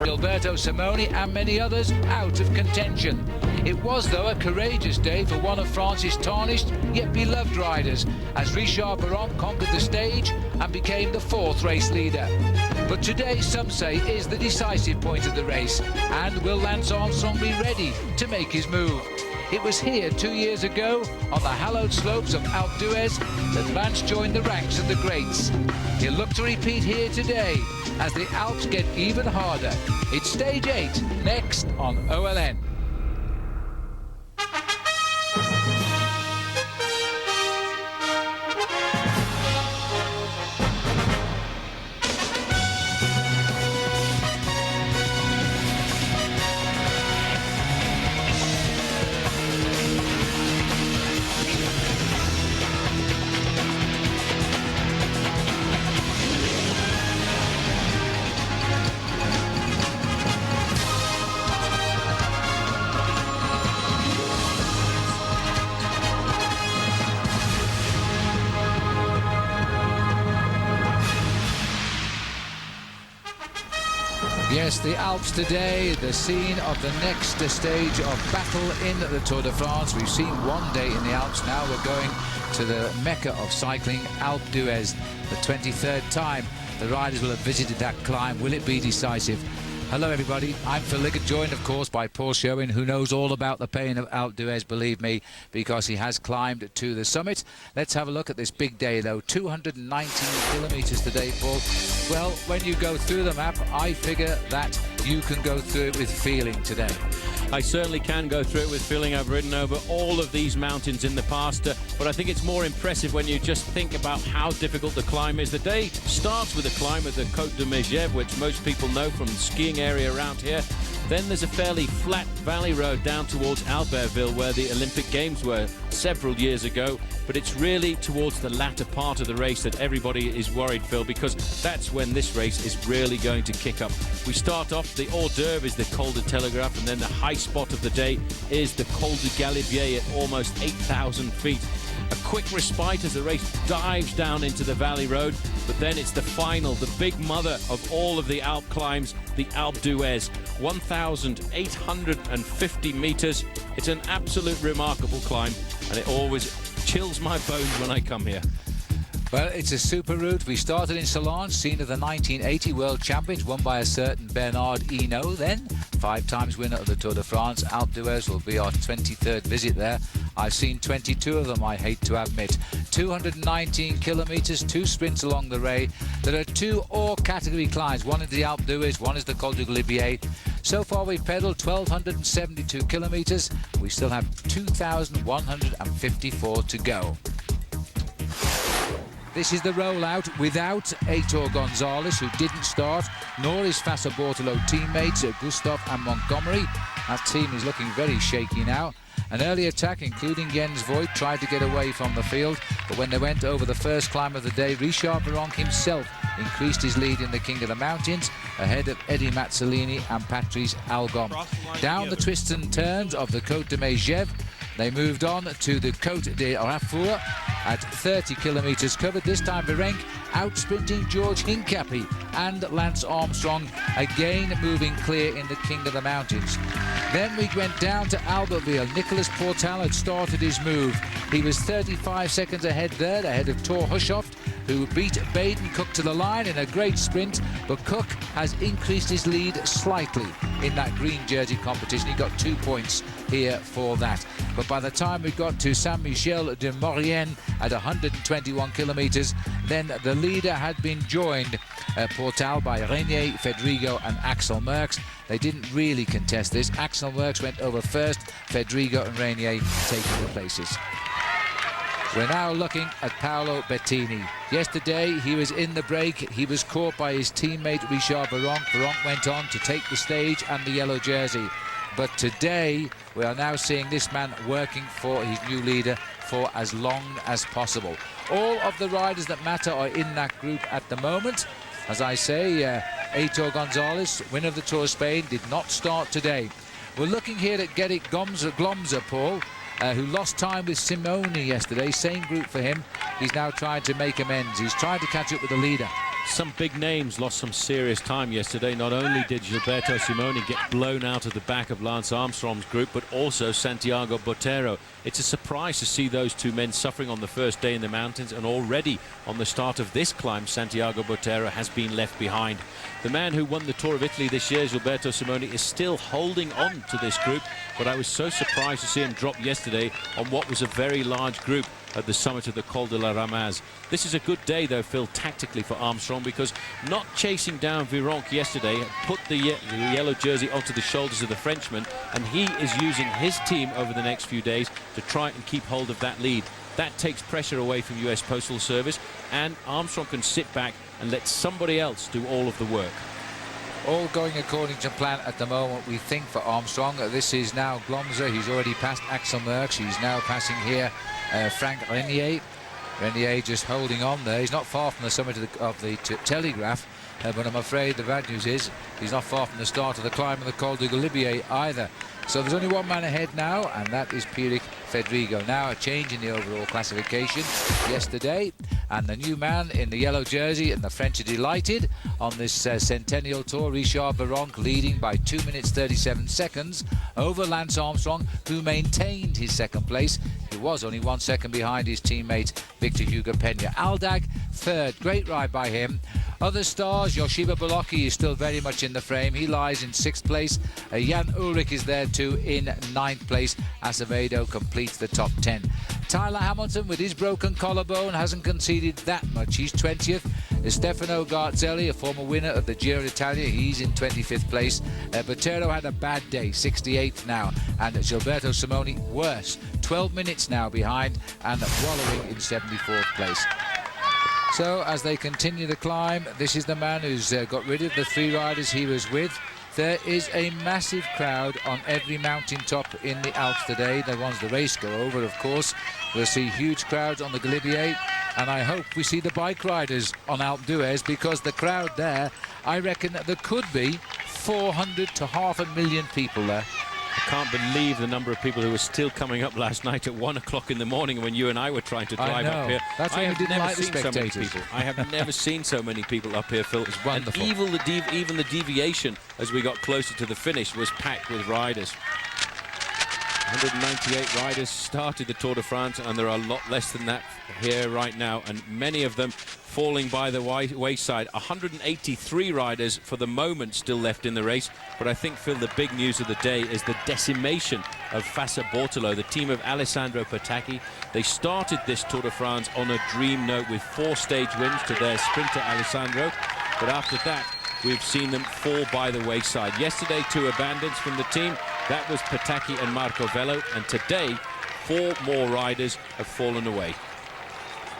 Gilberto Simoni and many others out of contention. It was, though, a courageous day for one of France's tarnished yet beloved riders, as Richard Baron conquered the stage and became the 4th race leader. But today, some say, is the decisive point of the race, and will Lance Armstrong be ready to make his move? It was here 2 years ago, on the hallowed slopes of Alpe d'Huez, that Lance joined the ranks of the greats. He'll look to repeat here today, as the Alps get even harder. It's stage 8, next on OLN. Yes, the Alps today, the scene of the next stage of battle in the Tour de France. We've seen one day in the Alps, now we're going to the mecca of cycling, Alpe d'Huez, the 23rd time the riders will have visited that climb. Will it be decisive? Hello everybody, I'm Phil Liggett, joined of course by Paul Sherwen, who knows all about the pain of Alpe d'Huez, believe me, because he has climbed to the summit. Let's have a look at this big day though, 219 kilometres today, Paul. Well, when you go through the map, I figure that you can go through it with feeling today. I certainly can go through it with feeling. I've ridden over all of these mountains in the past, but I think it's more impressive when you just think about how difficult the climb is. The day starts with a climb of the Col du Galibier, which most people know from the skiing area around here. Then there's a fairly flat valley road down towards Albertville, where the Olympic Games were several years ago. But it's really towards the latter part of the race that everybody is worried, Phil, because that's when this race is really going to kick up. We start off, the hors d'oeuvre is the Col de Telegraph, and then the high spot of the day is the Col du Galibier at almost 8,000 feet. A quick respite as the race dives down into the valley road, but then it's the final, the big mother of all of the Alp climbs, the Alpe d'Huez, 1,850 meters. It's an absolute remarkable climb, and it always chills my bones when I come here. Well, it's a super route. We started in Solange, scene of the 1980 World Champions, won by a certain Bernard Hinault then, 5 times winner of the Tour de France. Alpe d'Huez will be our 23rd visit there. I've seen 22 of them, I hate to admit. 219 kilometres, 2 sprints along the way. There are 2 all-category climbs. One is the Alpe d'Huez, one is the Col du Galibier. So far we've pedalled 1,272 kilometres. We still have 2,154 to go. This is the rollout without Heitor Gonzalez, who didn't start, nor his Fassa Bortolo teammates Gustav and Montgomery. That team is looking very shaky now. An early attack, including Jens Voigt, tried to get away from the field, but when they went over the first climb of the day, Richard Baron himself increased his lead in the King of the Mountains, ahead of Eddie Mazzolini and Patrice Algom. Down the twists and turns of the Côte de Megève, they moved on to the Côte de Rafour at 30 kilometres covered. This time Virenque out-sprinting George Hincapie and Lance Armstrong, again moving clear in the King of the Mountains. Then we went down to Albertville. Nicolas Portal had started his move. He was 35 seconds ahead there, ahead of Thor Hushovd, who beat Baden Cook to the line in a great sprint, but Cook has increased his lead slightly in that green jersey competition. He got 2 points here for that. But by the time we got to Saint-Michel de Maurienne at 121 kilometres, then the leader had been joined, Portal, by Renier, Fedrigo and Axel Merckx. They didn't really contest this. Axel Merckx went over first, Fedrigo and Renier taking the places. We're now looking at Paolo Bettini. Yesterday he was in the break. He was caught by his teammate Richard Baron. Baron went on to take the stage and the yellow jersey. But today we are now seeing this man working for his new leader for as long as possible. All of the riders that matter are in that group at the moment. As I say, Heitor Gonzalez, winner of the Tour of Spain, did not start today. We're looking here at Gerrit Glomser, Paul, who lost time with Simoni yesterday. Same group for him. He's now trying to make amends. He's trying to catch up with the leader. Some big names lost some serious time yesterday. Not only did Gilberto Simoni get blown out of the back of Lance Armstrong's group, but also Santiago Botero. It's a surprise to see those two men suffering on the first day in the mountains, and already on the start of this climb, Santiago Botero has been left behind. The man who won the Tour of Italy this year, Gilberto Simoni, is still holding on to this group, but I was so surprised to see him drop yesterday on what was a very large group at the summit of the Col de la Ramaz. This is a good day, though, Phil, tactically for Armstrong, because not chasing down Vironque yesterday put the yellow jersey onto the shoulders of the Frenchman, and he is using his team over the next few days to try and keep hold of that lead. That takes pressure away from US Postal Service, and Armstrong can sit back and let somebody else do all of the work. All going according to plan at the moment, we think, for Armstrong. This is now Glomser. He's already passed Axel Merckx. He's now passing here Frank Renier. Renier just holding on there. He's not far from the summit of the Telegraph, but I'm afraid the bad news is he's not far from the start of the climb of the Col du Galibier either. So there's only one man ahead now, and that is Pierrick Fedrigo. Now a change in the overall classification yesterday, and the new man in the yellow jersey, and the French are delighted on this Centennial Tour. Richard Vironque leading by 2 minutes 37 seconds over Lance Armstrong, who maintained his second place. He was only 1 second behind his teammate Victor Hugo Peña. Aldag third, great ride by him. Other stars, Yoshiba Bolocki is still very much in the frame. He lies in 6th place. Jan Ulrich is there too in 9th place. Acevedo completes the top 10. Tyler Hamilton, with his broken collarbone, hasn't conceded that much. He's 20th. Stefano Garzelli, a former winner of the Giro d'Italia, he's in 25th place. Botero had a bad day, 68th now. And Gilberto Simoni, worse, 12 minutes now behind and wallowing in 74th place. So as they continue the climb, this is the man who's got rid of the 3 riders he was with. There is a massive crowd on every mountain top in the Alps today. The ones the race go over, of course. We'll see huge crowds on the Galibier, and I hope we see the bike riders on Alpe d'Huez, because the crowd there, I reckon that there could be 400 to 500,000 people there. I can't believe the number of people who were still coming up last night at 1 o'clock in the morning when you and I were trying to drive up here. That's why I didn't like the spectators. I have never seen so many people up here, Phil. It's wonderful. And even the deviation as we got closer to the finish was packed with riders. 198 riders started the Tour de France, and there are a lot less than that here right now, and many of them falling by the wayside. 183 riders for the moment still left in the race, but I think, Phil, the big news of the day is the decimation of Fassa Bortolo, the team of Alessandro Patacchi. They started this Tour de France on a dream note with 4 stage wins to their sprinter Alessandro, but after that we've seen them fall by the wayside. Yesterday, 2 abandons from the team. That was Patacchi and Marco Vello, and today 4 more riders have fallen away.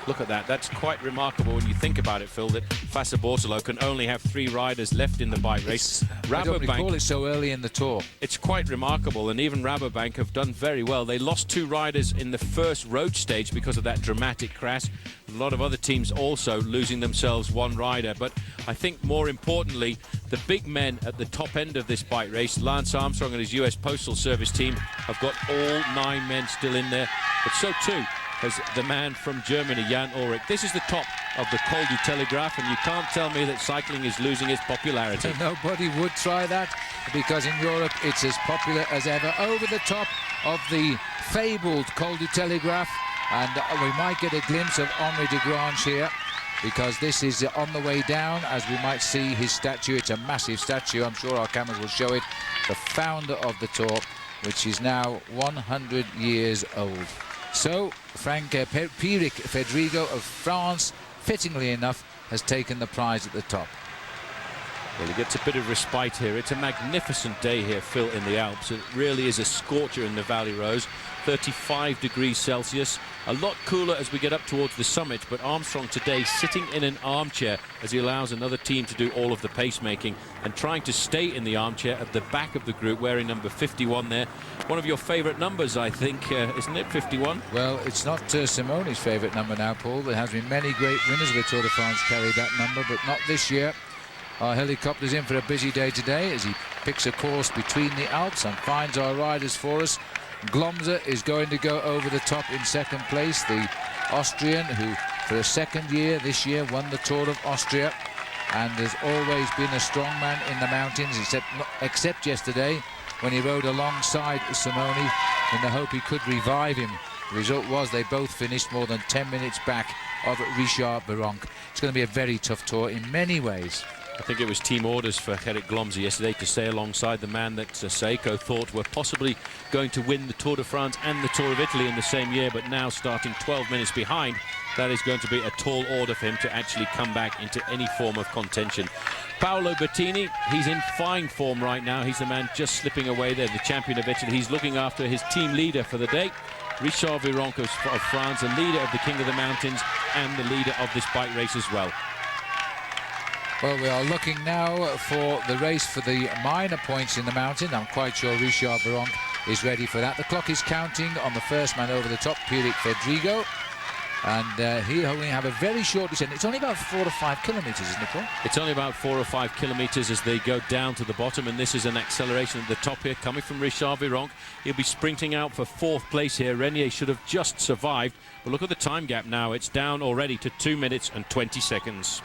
Look at that. That's quite remarkable when you think about it, Phil, that Fassa Bortolo can only have 3 riders left in the bike race. I don't recall it so early in the Tour. It's quite remarkable, and even Rabobank have done very well. They lost 2 riders in the first road stage because of that dramatic crash. A lot of other teams also losing themselves 1 rider. But I think more importantly, the big men at the top end of this bike race, Lance Armstrong and his US Postal Service team, have got all 9 men still in there. But so too as the man from Germany, Jan Ulrich. This is the top of the Col du Telegraph, and you can't tell me that cycling is losing its popularity. Nobody would try that, because in Europe it's as popular as ever. Over the top of the fabled Col du Telegraph, and we might get a glimpse of Henri de Grange here, because this is on the way down, as we might see his statue. It's a massive statue. I'm sure our cameras will show it. The founder of the Tour, which is now 100 years old. So Pierrick Fedrigo of France, fittingly enough, has taken the prize at the top. Well, he gets a bit of respite here. It's a magnificent day here, Phil, in the Alps. It really is a scorcher in the Valley Rose. 35 degrees Celsius. A lot cooler as we get up towards the summit, but Armstrong today sitting in an armchair as he allows another team to do all of the pacemaking, and trying to stay in the armchair at the back of the group, wearing number 51 there. One of your favourite numbers, I think, isn't it, 51? Well, it's not Simoni's favourite number now, Paul. There has been many great winners of the Tour de France carry that number, but not this year. Our helicopter's in for a busy day today as he picks a course between the Alps and finds our riders for us. Glomser is going to go over the top in 2nd place, the Austrian who for a 2nd year this year won the Tour of Austria. and has always been a strong man in the mountains, except yesterday when he rode alongside Simone in the hope he could revive him. The result was they both finished more than 10 minutes back of Richard Virenque. It's going to be a very tough tour in many ways. I think it was team orders for Gerrit Glomse yesterday to stay alongside the man that Seiko thought were possibly going to win the Tour de France and the Tour of Italy in the same year, but now starting 12 minutes behind, that is going to be a tall order for him to actually come back into any form of contention. Paolo Bettini, he's in fine form right now. He's the man just slipping away there, the champion of Italy. He's looking after his team leader for the day, Richard Virenque of France, the leader of the King of the Mountains and the leader of this bike race as well. Well, we are looking now for the race for the minor points in the mountain. I'm quite sure Richard Virenque is ready for that. The clock is counting on the first man over the top, Pierrick Fedrigo. And he'll only have a very short descent. It's only about 4 to 5 kilometres, isn't it, Paul? It's only about 4 or 5 kilometres as they go down to the bottom, and this is an acceleration at the top here coming from Richard Virenque. He'll be sprinting out for 4th place here. Renier should have just survived, but look at the time gap now. It's down already to 2 minutes and 20 seconds.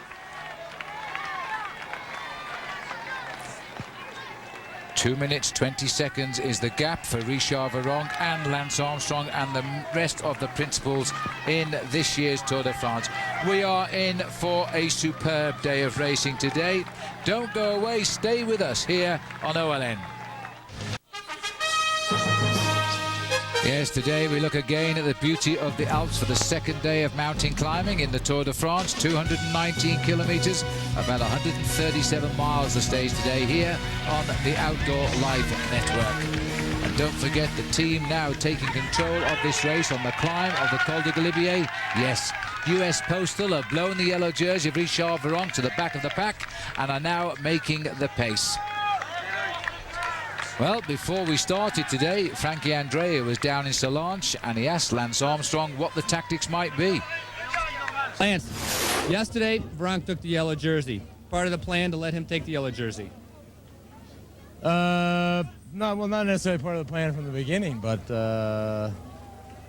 2 minutes 20 seconds is the gap for Richard Virenque and Lance Armstrong and the rest of the principals in this year's Tour de France. We are in for a superb day of racing today. Don't go away, stay with us here on OLN. Yes, today we look again at the beauty of the Alps for the second day of mountain climbing in the Tour de France. 219 kilometres, about 137 miles the stage today here on the Outdoor Life Network. And don't forget the team now taking control of this race on the climb of the Col du Galibier. Yes, US Postal have blown the yellow jersey of Richard Virenque to the back of the pack and are now making the pace. Well, before we started today, Frankie Andrea was down in Solange and he asked Lance Armstrong what the tactics might be. Lance, yesterday, Virenque took the yellow jersey. Part of the plan to let him take the yellow jersey? Not necessarily part of the plan from the beginning, but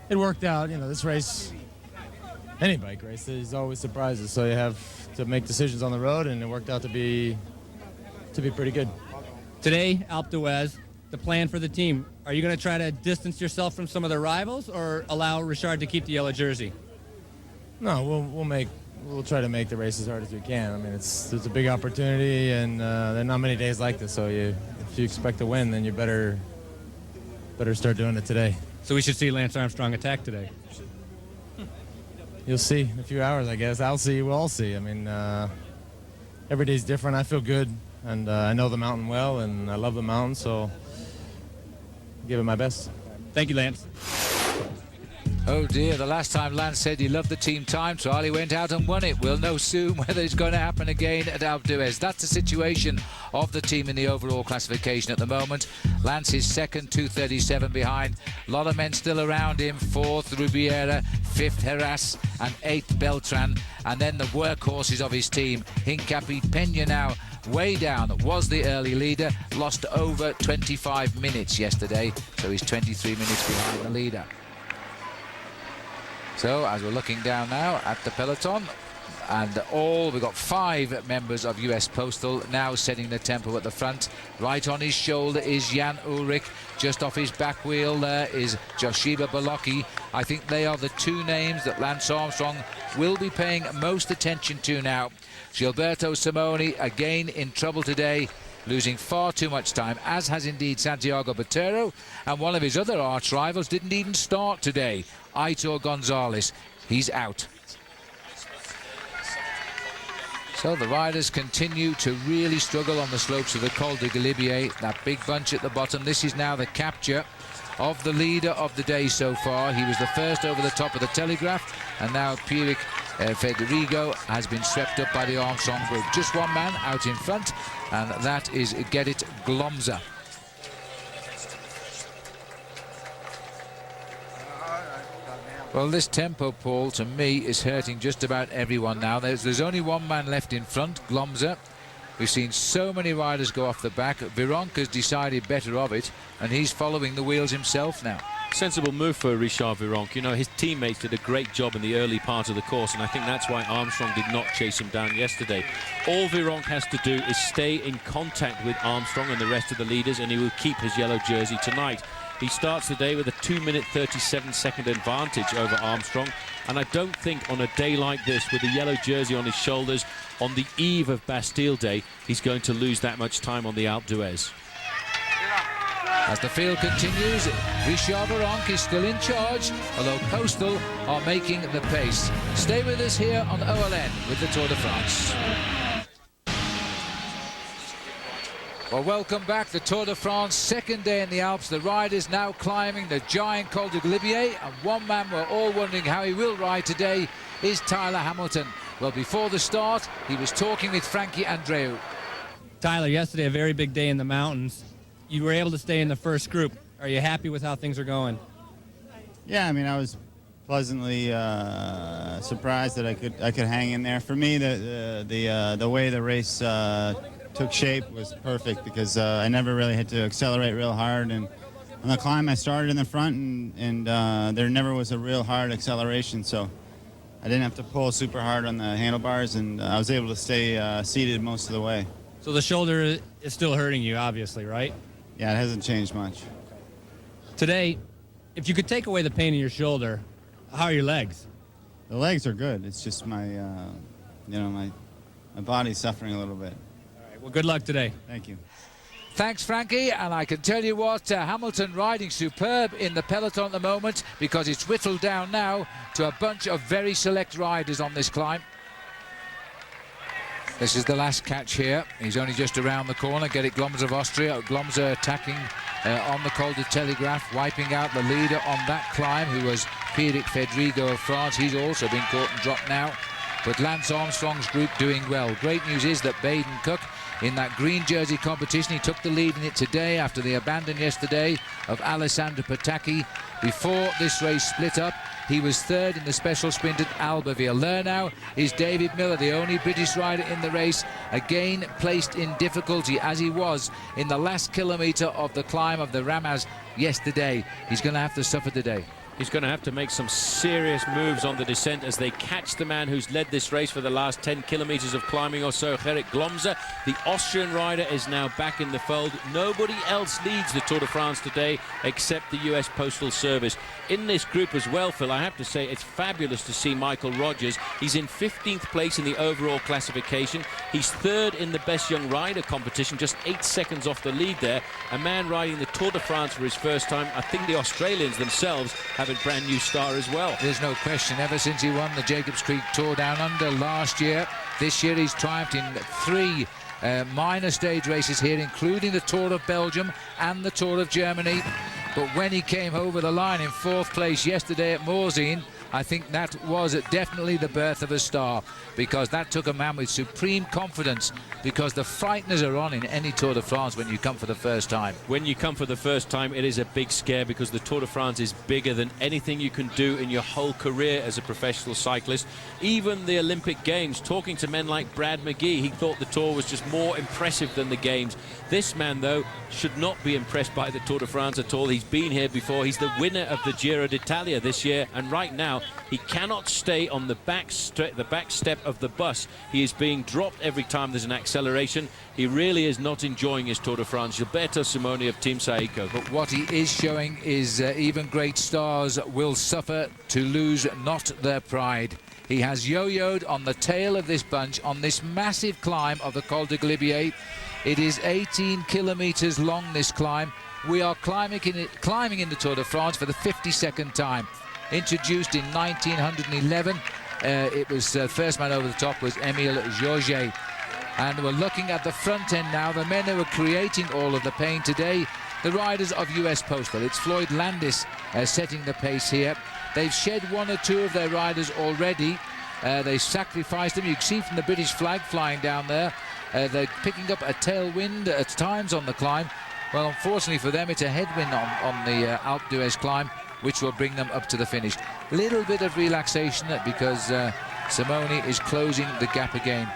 it worked out. You know, this race, any bike race, there's always surprises. So you have to make decisions on the road, and it worked out to be pretty good. Today, Alpe d'Huez, the plan for the team. Are you going to try to distance yourself from some of the rivals or allow Richard to keep the yellow jersey? No, we'll try to make the race as hard as we can. I mean, it's a big opportunity, and there are not many days like this. So if you expect to win, then you better start doing it today. So we should see Lance Armstrong attack today. You'll see in a few hours, I guess. I'll see. We'll all see. I mean, every day's different. I feel good. And I know the mountain well, and I love the mountain, so I'll give it my best. Thank you, Lance. Oh dear, the last time Lance said he loved the team time trial, he went out and won it. We'll know soon whether it's going to happen again at Alpe d'Huez. That's the situation of the team in the overall classification at the moment. Lance is second, 2:37 behind. A lot of men still around him. 4th, Rubiera, 5th, Heras, and 8th, Beltran. And then the workhorses of his team, Hincapie, Peña now way down, was the early leader, lost over 25 minutes yesterday, so he's 23 minutes behind the leader. So as we're looking down now at the peloton, and we've got 5 members of US Postal now setting the tempo at the front. Right on his shoulder is Jan Ulrich. Just off his back wheel there is Joshiba Bolocki. I think they are the 2 names that Lance Armstrong will be paying most attention to now. Gilberto Simoni again in trouble today, losing far too much time, as has indeed Santiago Botero, and one of his other arch rivals didn't even start today, Aitor Gonzalez. He's out. So the riders continue to really struggle on the slopes of the Col du Galibier, that big bunch at the bottom. This is now the capture of the leader of the day so far. He was the first over the top of the Telegraph, and now Pierrick Fedrigo has been swept up by the Armstrong group. Just one man out in front, and that is Gerrit Glomse. Well, this tempo, Paul, to me is hurting just about everyone now. There's only one man left in front, Glomse. We've seen so many riders go off the back. Virenque has decided better of it, and he's following the wheels himself now. Sensible move for Richard Virenque. You know, his teammates did a great job in the early part of the course, and I think that's why Armstrong did not chase him down yesterday. All Virenque has to do is stay in contact with Armstrong and the rest of the leaders, and he will keep his yellow jersey tonight. He starts the day with a 2-minute 37-second advantage over Armstrong, and I don't think on a day like this, with the yellow jersey on his shoulders, on the eve of Bastille Day, he's going to lose that much time on the Alpe d'Huez. As the field continues, Richard Virenque is still in charge, although Postal are making the pace. Stay with us here on OLN with the Tour de France. Well, welcome back. The Tour de France, second day in the Alps. The riders now climbing the giant Col du Galibier, and one man we're all wondering how he will ride today is Tyler Hamilton. Well, before the start, he was talking with Frankie Andreu. Tyler, yesterday a very big day in the mountains. You were able to stay in the first group. Are you happy with how things are going? Yeah, I mean, I was pleasantly surprised that I could hang in there. For me, the way the race took shape was perfect because I never really had to accelerate real hard. And on the climb, I started in the front, and there never was a real hard acceleration, so I didn't have to pull super hard on the handlebars, and I was able to stay seated most of the way. So the shoulder is still hurting you, obviously, right? Yeah, it hasn't changed much. Today, if you could take away the pain in your shoulder, how are your legs? The legs are good. It's just my body's suffering a little bit. All right, well, good luck today. Thank you. Thanks, Frankie, and I can tell you what, Hamilton riding superb in the peloton at the moment because it's whittled down now to a bunch of very select riders on this climb. This is the last catch here. He's only just around the corner. Gerrit Glomser of Austria. Glomser attacking on the Col du Telegraph, wiping out the leader on that climb, who was Pierrick Fedrigo of France. He's also been caught and dropped now. But Lance Armstrong's group doing well. Great news is that Baden Cook, in that green jersey competition, he took the lead in it today after the abandon yesterday of Alessandro Patacchi. Before this race split up, he was third in the special sprint at Albeville. There now is David Miller, the only British rider in the race, again placed in difficulty as he was in the last kilometre of the climb of the Ramaz yesterday. He's going to have to suffer today. He's going to have to make some serious moves on the descent as they catch the man who's led this race for the last 10 kilometres of climbing or so, Gerrit Glomser. The Austrian rider is now back in the fold. Nobody else leads the Tour de France today except the US Postal Service. In this group as well, Phil, I have to say it's fabulous to see Michael Rogers. He's in 15th place in the overall classification. He's third in the Best Young Rider competition, just 8 seconds off the lead there. A man riding the Tour de France for his first time. I think the Australians themselves have a brand new star as well. There's no question. Ever since he won the Jacobs Creek Tour Down Under last year, this year he's triumphed in 3 minor stage races here, including the Tour of Belgium and the Tour of Germany. But when he came over the line in 4th place yesterday at Morzine, I think that was definitely the birth of a star, because that took a man with supreme confidence, because the frighteners are on in any Tour de France when you come for the first time. When you come for the first time, it is a big scare because the Tour de France is bigger than anything you can do in your whole career as a professional cyclist. Even the Olympic Games, talking to men like Brad McGee, he thought the Tour was just more impressive than the Games. This man, though, should not be impressed by the Tour de France at all. He's been here before. He's the winner of the Giro d'Italia this year, and right now he cannot stay on the back step of the bus. He is being dropped every time there's an acceleration. He really is not enjoying his Tour de France. Gilberto Simoni of Team Saeco. But what he is showing is even great stars will suffer to lose not their pride. He has yo-yoed on the tail of this bunch on this massive climb of the Col du Galibier. It is 18 kilometres long, this climb. We are climbing in the Tour de France for the 52nd time. Introduced in 1911, it was first man over the top was Émile Georget. And we're looking at the front end now, the men who are creating all of the pain today, the riders of US Postal. It's Floyd Landis setting the pace here. They've shed 1 or 2 of their riders already. They sacrificed them. You can see from the British flag flying down there. They're picking up a tailwind at times on the climb. Well, unfortunately for them, it's a headwind on the Alpe d'Huez climb, which will bring them up to the finish. Little bit of relaxation because Simoni is closing the gap again.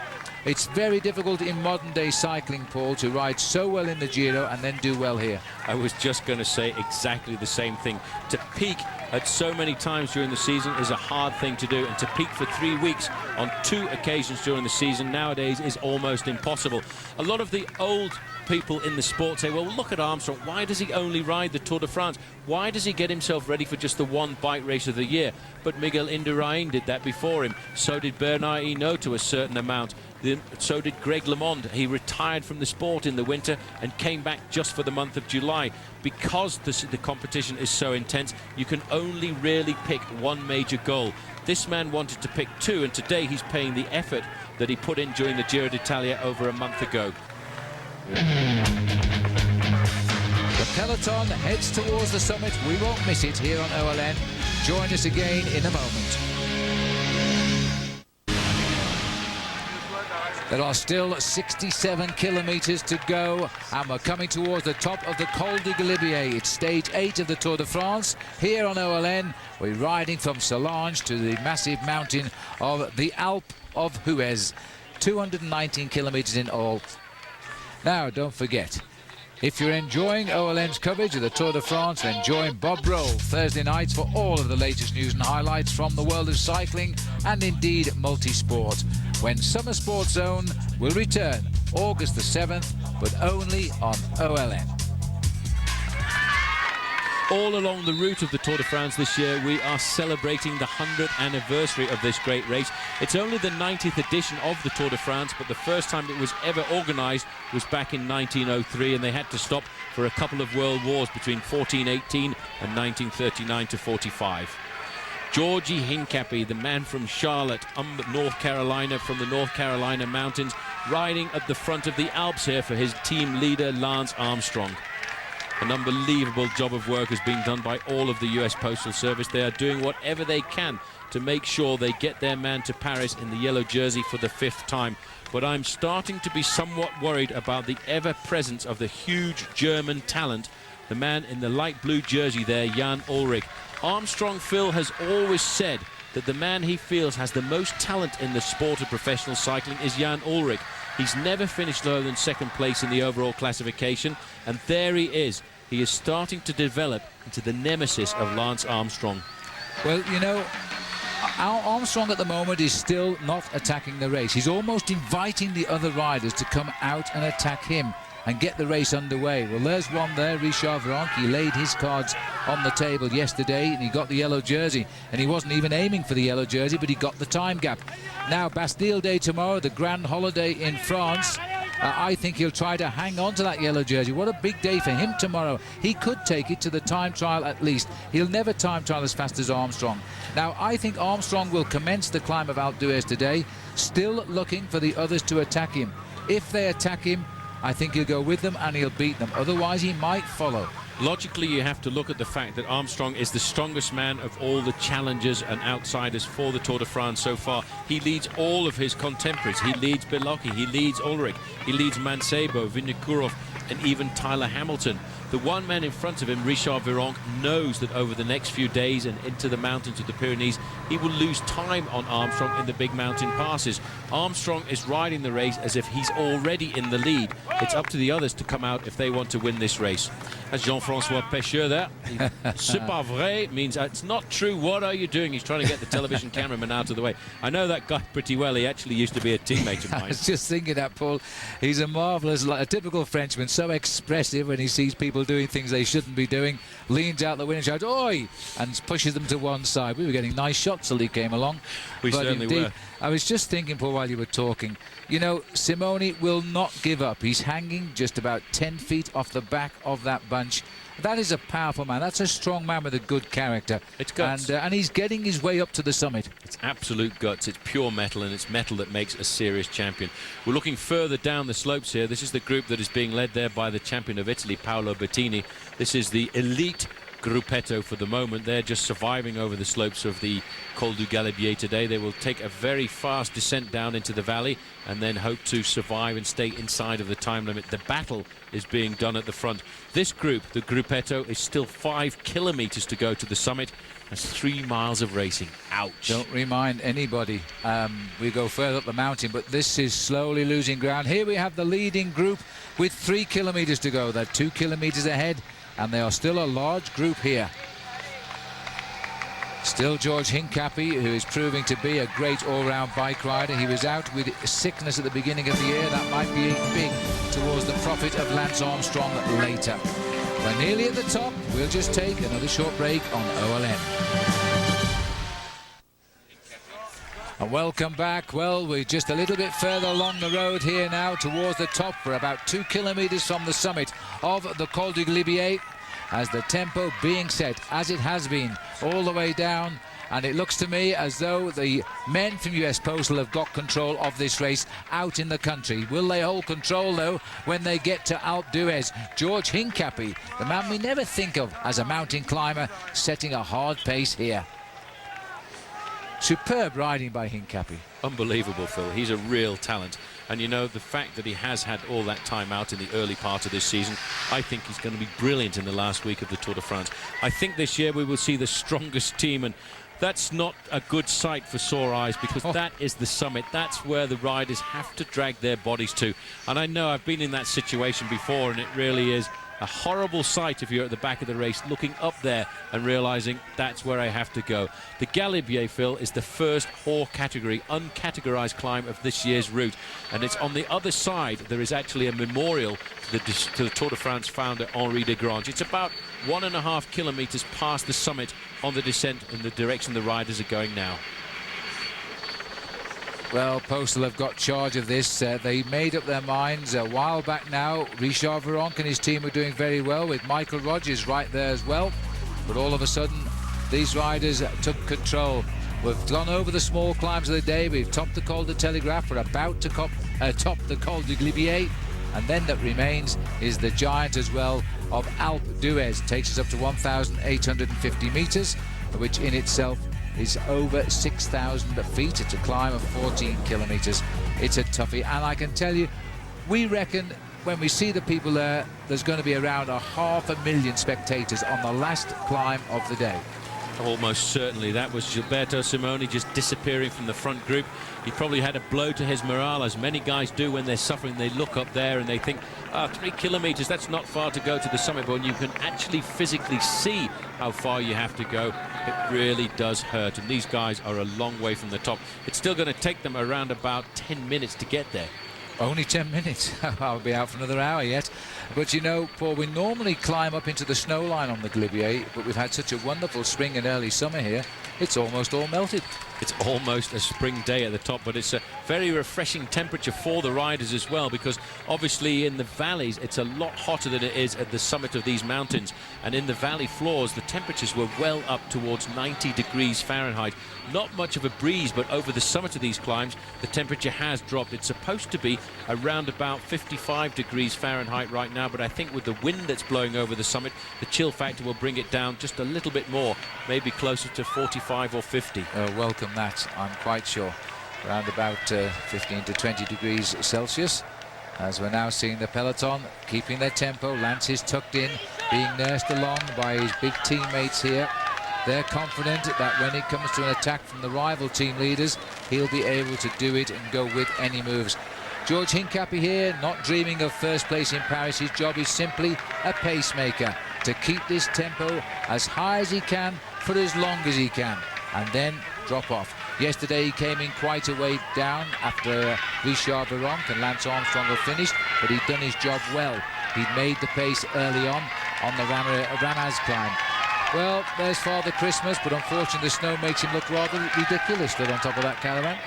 It's very difficult in modern-day cycling, Paul, to ride so well in the Giro and then do well here. I was just going to say exactly the same thing. To peak at so many times during the season is a hard thing to do, and to peak for 3 weeks on 2 occasions during the season nowadays is almost impossible. A lot of the old people in the sport say, well, look at Armstrong. Why does he only ride the Tour de France? Why does he get himself ready for just the one bike race of the year? But Miguel Indurain did that before him. So did Bernard Hinault to a certain amount. So did Greg LeMond. He retired from the sport in the winter and came back just for the month of July. Because the competition is so intense, you can only really pick one major goal. This man wanted to pick 2, and today he's paying the effort that he put in during the Giro d'Italia over a month ago. The peloton heads towards the summit. We won't miss it here on OLN. Join us again in a moment. There are still 67 kilometres to go, and we're coming towards the top of the Col du Galibier. It's stage 8 of the Tour de France. Here on OLN, we're riding from Solange to the massive mountain of the Alps of Huez. 219 kilometres in all. Now, don't forget, if you're enjoying OLN's coverage of the Tour de France, then join Bob Roll Thursday nights for all of the latest news and highlights from the world of cycling and indeed multi-sport, when Summer Sports Zone will return August the 7th, but only on OLN. All along the route of the Tour de France this year, we are celebrating the 100th anniversary of this great race. It's only the 90th edition of the Tour de France, but the first time it was ever organised was back in 1903, and they had to stop for a couple of world wars between 1418 and 1939 to 45. Georgie Hincapie, the man from Charlotte, North Carolina, from the North Carolina mountains, riding at the front of the Alps here for his team leader, Lance Armstrong. An unbelievable job of work has been done by all of the US Postal Service. They are doing whatever they can to make sure they get their man to Paris in the yellow jersey for the 5th time. But I'm starting to be somewhat worried about the ever-presence of the huge German talent, the man in the light blue jersey there, Jan Ullrich. Armstrong Phil has always said that the man he feels has the most talent in the sport of professional cycling is Jan Ullrich. He's never finished lower than 2nd place in the overall classification, and there he is. He is starting to develop into the nemesis of Lance Armstrong. Well, you know, Armstrong at the moment is still not attacking the race. He's almost inviting the other riders to come out and attack him and get the race underway. Well, there's one there, Richard Virenque. He laid his cards on the table yesterday and he got the yellow jersey, and he wasn't even aiming for the yellow jersey, but he got the time gap. Now, Bastille Day tomorrow, the grand holiday in France. I think he'll try to hang on to that yellow jersey. What a big day for him tomorrow. He could take it to the time trial at least. He'll never time trial as fast as Armstrong. Now, I think Armstrong will commence the climb of Alpe d'Huez today, still looking for the others to attack him. If they attack him, I think he'll go with them and he'll beat them. Otherwise, he might follow. Logically, you have to look at the fact that Armstrong is the strongest man of all the challengers and outsiders for the Tour de France so far. He leads all of his contemporaries. He leads Belocchi, he leads Ullrich, he leads Mancebo, Vinokourov, and even Tyler Hamilton. The one man in front of him, Richard Virenque, knows that over the next few days and into the mountains of the Pyrenees, he will lose time on Armstrong in the big mountain passes. Armstrong is riding the race as if he's already in the lead. It's up to the others to come out if they want to win this race. That's Jean-François Pecheur there. C'est pas vrai means it's not true. What are you doing? He's trying to get the television cameraman out of the way. I know that guy pretty well. He actually used to be a teammate of mine. I was just thinking that, Paul. He's a marvellous, like a typical Frenchman, so expressive when he sees people doing things they shouldn't be doing, leans out the window and shouts, "Oi!" and pushes them to one side. We were getting nice shots till he came along. We certainly were. I was just thinking, Paul, while you were talking, you know, Simone will not give up. He's hanging just about 10 feet off the back of that bunch. That is a powerful man. That's a strong man with a good character. It's guts. And he's getting his way up to the summit. It's absolute guts. It's pure metal, and it's metal that makes a serious champion. We're looking further down the slopes here. This is the group that is being led there by the champion of Italy, Paolo Bettini. This is the elite gruppetto for the moment. They're just surviving over the slopes of the Col du Galibier today. They will take a very fast descent down into the valley and then hope to survive and stay inside of the time limit. The battle is being done at the front. This group, the Gruppetto, is still 5 kilometers to go to the summit. That's 3 miles of racing. Ouch. Don't remind anybody. We go further up the mountain, but this is slowly losing ground. Here we have the leading group with 3 kilometers to go. They're 2 kilometers ahead, and they are still a large group here. Still George Hincapie, who is proving to be a great all-round bike rider. He was out with sickness at the beginning of the year. That might be big towards the profit of Lance Armstrong later. We're nearly at the top. We'll just take another short break on OLN. And welcome back. Well, we're just a little bit further along the road here now towards the top. We're about 2 kilometers from the summit of the Col du Galibier, as the tempo being set, as it has been, all the way down. And it looks to me as though the men from US Postal have got control of this race out in the country. Will they hold control, though, when they get to Alpe d'Huez? George Hincapie, the man we never think of as a mountain climber, setting a hard pace here. Superb riding by Hincapie. Unbelievable, Phil. He's a real talent. And you know, the fact that he has had all that time out in the early part of this season, I think he's going to be brilliant in the last week of the Tour de France. I think this year we will see the strongest team, and that's not a good sight for sore eyes, because that is the summit. That's where the riders have to drag their bodies to. And I know I've been in that situation before, and it really is a horrible sight if you're at the back of the race looking up there and realizing that's where I have to go. The Galibier, Phil, is the first hors category, uncategorized climb of this year's route, and it's on the other side. There is actually a memorial to the Tour de France founder Henri Desgrange. It's about 1.5 kilometers past the summit on the descent in the direction the riders are going now. Well, Postal have got charge of this. They made up their minds a while back now. Richard Virenque and his team are doing very well, with Michael Rogers right there as well. But all of a sudden, these riders took control. We've gone over the small climbs of the day. We've topped the Col de Telegraph. We're about to top the Col du Galibier. And then that remains is the giant as well of Alpe d'Huez. Takes us up to 1,850 meters, which in itself is over 6,000 feet. It's a climb of 14 kilometers. It's a toughie, and I can tell you, we reckon when we see the people there, there's going to be around 500,000 spectators on the last climb of the day. Almost certainly. That was Gilberto Simoni just disappearing from the front group. He probably had a blow to his morale, as many guys do when they're suffering. They look up there and they think, 3 kilometers, that's not far to go to the summit. But when you can actually physically see how far you have to go, it really does hurt. And these guys are a long way from the top. It's still going to take them around about 10 minutes to get there. Only 10 minutes. I'll be out for another hour yet. But you know, Paul, we normally climb up into the snow line on the Galibier, but we've had such a wonderful spring and early summer here, it's almost all melted. It's almost a spring day at the top, but it's a very refreshing temperature for the riders as well, because obviously in the valleys it's a lot hotter than it is at the summit of these mountains, and in the valley floors the temperatures were well up towards 90 degrees Fahrenheit. Not much of a breeze, but over the summit of these climbs the temperature has dropped. It's supposed to be around about 55 degrees Fahrenheit right now, but I think with the wind that's blowing over the summit, the chill factor will bring it down just a little bit more, maybe closer to 45 or 50. Welcome that, I'm quite sure. Around about 15 to 20 degrees Celsius, as we're now seeing the peloton keeping their tempo. Lance is tucked in, being nursed along by his big teammates here. They're confident that when it comes to an attack from the rival team leaders, he'll be able to do it and go with any moves. George Hincapie here, not dreaming of first place in Paris. His job is simply a pacemaker, to keep this tempo as high as he can for as long as he can, and then drop off. Yesterday he came in quite a way down after Richard Virenque and Lance Armstrong were finished, but he'd done his job well. He'd made the pace early on the Ramaz climb. Well, there's Father Christmas, but unfortunately the snow makes him look rather ridiculous stood on top of that caravan.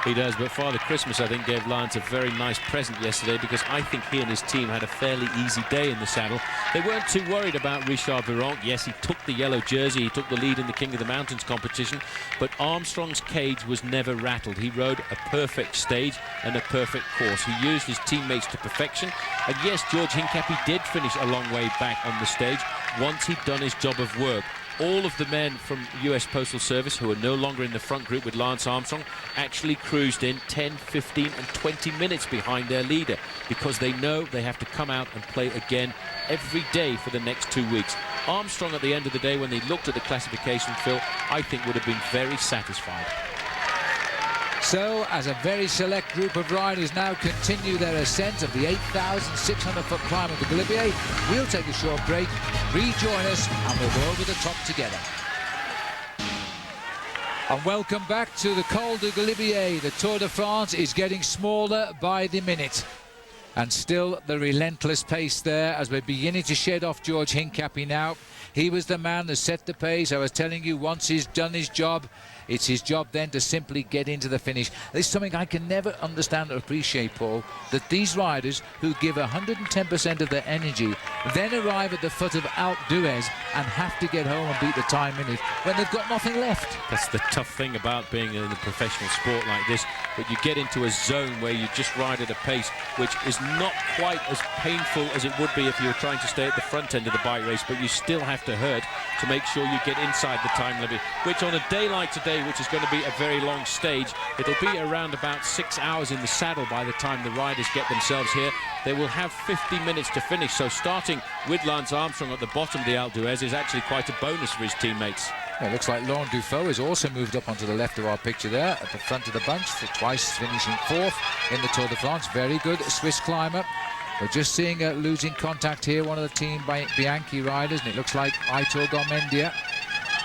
He does, but Father Christmas, I think, gave Lance a very nice present yesterday, because I think he and his team had a fairly easy day in the saddle. They weren't too worried about Richard Virenque. Yes, he took the yellow jersey, he took the lead in the King of the Mountains competition, but Armstrong's cage was never rattled. He rode a perfect stage and a perfect course. He used his teammates to perfection, and yes, George Hincapie did finish a long way back on the stage once he'd done his job of work. all of the men from US Postal Service who are no longer in the front group with Lance Armstrong actually cruised in 10, 15 and 20 minutes behind their leader, because they know they have to come out and play again every day for the next 2 weeks. Armstrong, at the end of the day, when they looked at the classification, Phil, I think would have been very satisfied. So, as a very select group of riders now continue their ascent of the 8,600-foot climb of the Galibier, we'll take a short break, rejoin us, and we'll go over the top together. And welcome back to the Col du Galibier. The Tour de France is getting smaller by the minute. And still the relentless pace there as we're beginning to shed off George Hincapie now. He was the man that set the pace. I was telling you, once he's done his job, it's his job then to simply get into the finish. There's something I can never understand or appreciate, Paul, that these riders who give 110% of their energy then arrive at the foot of Alpe d'Huez and have to get home and beat the time in it when they've got nothing left. That's the tough thing about being in a professional sport like this, but you get into a zone where you just ride at a pace which is not quite as painful as it would be if you were trying to stay at the front end of the bike race, but you still have to hurt to make sure you get inside the time limit, which on a day like today, which is going to be a very long stage, it'll be around about 6 hours in the saddle by the time the riders get themselves here. They will have 50 minutes to finish, so starting with Lance Armstrong at the bottom of the Alpe d'Huez is actually quite a bonus for his teammates. It looks like Laurent Dufaux has also moved up onto the left of our picture there at the front of the bunch, for twice finishing fourth in the Tour de France. Very good Swiss climber. We're just seeing losing contact here, one of the team Bianchi riders, and it looks like Aitor Garmendia.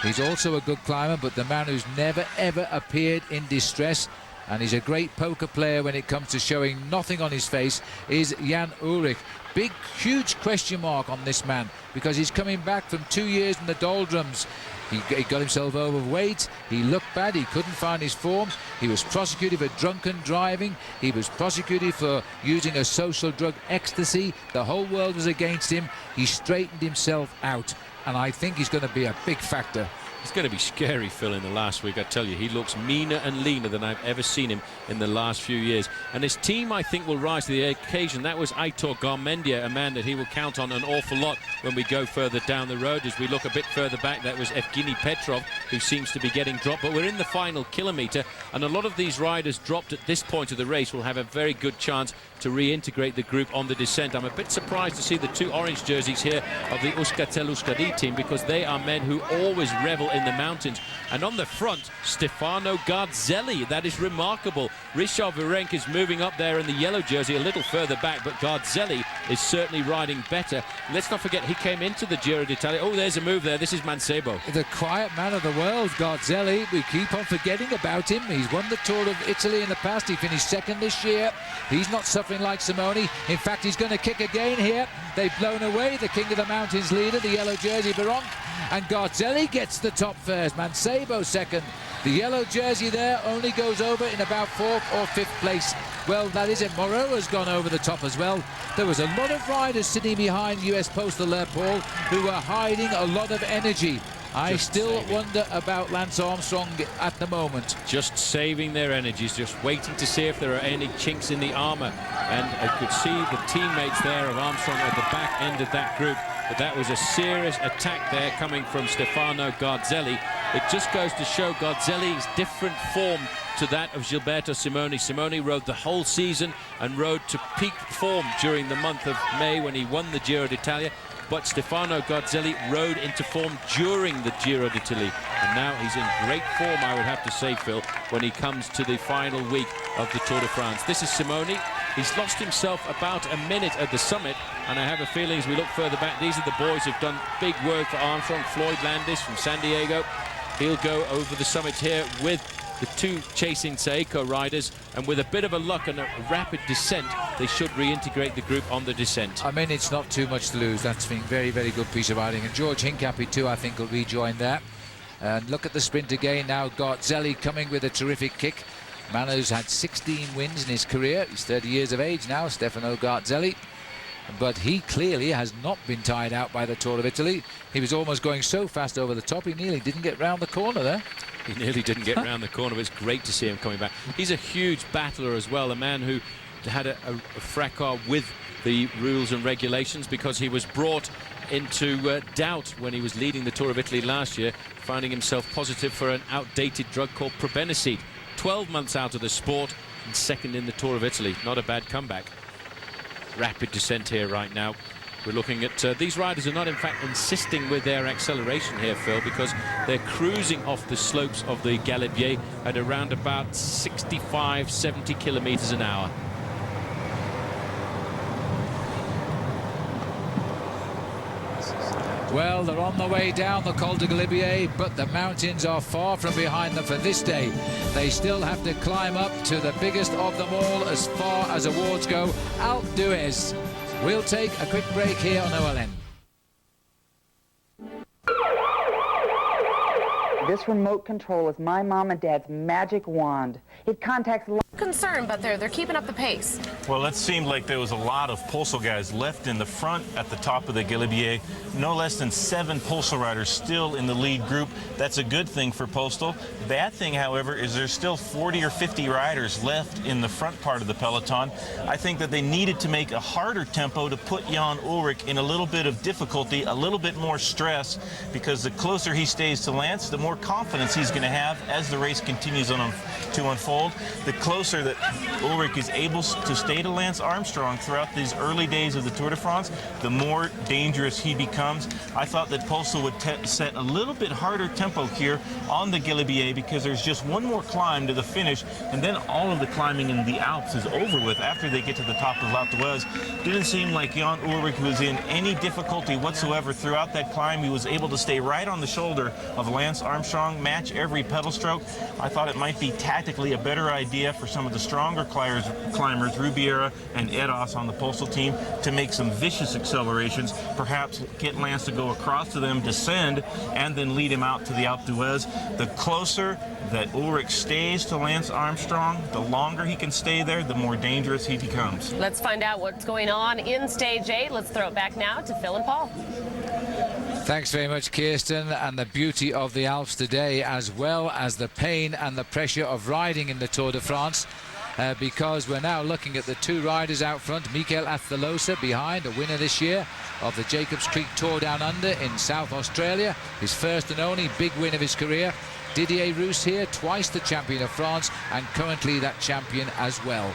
He's also a good climber, but the man who's never ever appeared in distress, and he's a great poker player when it comes to showing nothing on his face, is Jan Ullrich. Big, huge question mark on this man, because he's coming back from 2 years in the doldrums. He got himself overweight, he looked bad, he couldn't find his form, he was prosecuted for drunken driving, he was prosecuted for using a social drug, ecstasy. The whole world was against him. He straightened himself out, and I think he's going to be a big factor. It's going to be scary, Phil, in the last week. I tell you, he looks meaner and leaner than I've ever seen him in the last few years. And his team, I think, will rise to the occasion. That was Aitor Garmendia, a man that he will count on an awful lot when we go further down the road. As we look a bit further back, that was Evgeny Petrov, who seems to be getting dropped. But we're in the final kilometre, and a lot of these riders dropped at this point of the race will have a very good chance to reintegrate the group on the descent. I'm a bit surprised to see the two orange jerseys here of the Euskaltel-Euskadi team, because they are men who always revel in the mountains. And on the front, Stefano Garzelli. That is remarkable. Richard Virenque is moving up there in the yellow jersey a little further back, but Garzelli is certainly riding better. Let's not forget, he came into the Giro d'Italia. Oh, there's a move there. This is Mancebo. The quiet man of the world, Garzelli. We keep on forgetting about him. He's won the Tour of Italy in the past. He finished second this year. He's not suffering like Simoni. In fact, he's going to kick again here. They've blown away the King of the Mountains leader, the yellow jersey, Virenque. And Garzelli gets the top first. Mancebo second. The yellow jersey there only goes over in about 4th or 5th place. Well, that is it. Moreau has gone over the top as well. There was a lot of riders sitting behind US Postal there, Paul, who were hiding a lot of energy. I still wonder about Lance Armstrong at the moment. Just saving their energies, just waiting to see if there are any chinks in the armour. And I could see the teammates there of Armstrong at the back end of that group. But that was a serious attack there coming from Stefano Garzelli. It just goes to show Garzelli's different form to that of Gilberto Simoni. Simoni rode the whole season and rode to peak form during the month of May when he won the Giro d'Italia. But Stefano Garzelli rode into form during the Giro d'Italy, and now he's in great form, I would have to say, Phil, when he comes to the final week of the Tour de France. This is Simoni. He's lost himself about a minute at the summit, and I have a feeling as we look further back, these are the boys who've done big work for Armstrong. Floyd Landis from San Diego. He'll go over the summit here with the two chasing Seiko riders, and with a bit of a luck and a rapid descent, they should reintegrate the group on the descent. I mean, it's not too much to lose. That's been very, very good piece of riding. And George Hincapie too, I think, will rejoin that. And look at the sprint again now. Garzelli coming with a terrific kick. Man who's had 16 wins in his career. He's 30 years of age now, Stefano Garzelli. But he clearly has not been tired out by the Tour of Italy. He was almost going so fast over the top, he nearly didn't get round the corner there. He nearly didn't get round the corner, but it's great to see him coming back. He's a huge battler as well, a man who had a fracas with the rules and regulations, because he was brought into doubt when he was leading the Tour of Italy last year, finding himself positive for an outdated drug called probenecid. 12 months out of the sport and second in the Tour of Italy. Not a bad comeback. Rapid descent here right now. We're looking at these riders are not in fact insisting with their acceleration here, Phil, because they're cruising off the slopes of the Galibier at around about 65-70 kilometers an hour. Well, they're on the way down the Col du Galibier, but the mountains are far from behind them for this day. They still have to climb up to the biggest of them all as far as awards go, Alpe d'Huez. We'll take a quick break here on OLN. This remote control is my mom and dad's magic wand. It contacts... Concerned, but they're keeping up the pace. Well, it seemed like there was a lot of Postal guys left in the front at the top of the Galibier. No less than 7 Postal riders still in the lead group. That's a good thing for Postal. Bad thing, however, is there's still 40 or 50 riders left in the front part of the peloton. I think that they needed to make a harder tempo to put Jan Ullrich in a little bit of difficulty, a little bit more stress, because the closer he stays to Lance, the more confidence he's going to have as the race continues to unfold. The closer that Ullrich is able to stay to Lance Armstrong throughout these early days of the Tour de France, the more dangerous he becomes. I thought that Postal would set a little bit harder tempo here on the Galibier, because there's just one more climb to the finish, and then all of the climbing in the Alps is over with after they get to the top of Alpe d'Huez. Didn't seem like Jan Ullrich was in any difficulty whatsoever throughout that climb. He was able to stay right on the shoulder of Lance Armstrong, match every pedal stroke. I thought it might be tactically a better idea for some of the stronger climbers, Rubiera and Edos on the Postal team, to make some vicious accelerations, perhaps get Lance to go across to them, descend, and then lead him out to the Alpe d'Huez. The closer that Ullrich stays to Lance Armstrong, the longer he can stay there, the more dangerous he becomes. Let's find out what's going on in Stage 8. Let's throw it back now to Phil and Paul. Thanks very much, Kirsten. And the beauty of the Alps today, as well as the pain and the pressure of riding in the Tour de France, because we're now looking at the 2 riders out front. Mikel Azarlosa behind, a winner this year of the Jacobs Creek Tour Down Under in South Australia, his first and only big win of his career. Didier Roos here, twice the champion of France and currently that champion as well.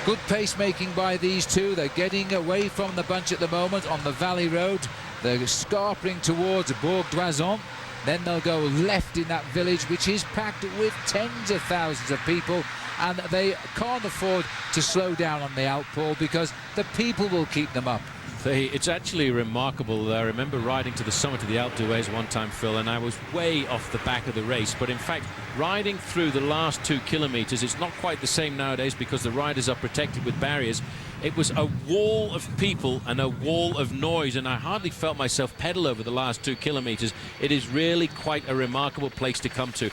Good pace-making by these two. They're getting away from the bunch at the moment on the Valley Road. They're scarping towards Bourg d'Oisans. Then they'll go left in that village, which is packed with tens of thousands of people, and they can't afford to slow down on the Alpe, Paul, because the people will keep them up. It's actually remarkable. I remember riding to the summit of the Alpe d'Huez one time, Phil, and I was way off the back of the race. But in fact, riding through the last 2 kilometers, it's not quite the same nowadays because the riders are protected with barriers. It was a wall of people and a wall of noise, and I hardly felt myself pedal over the last 2 kilometers. It is really quite a remarkable place to come to.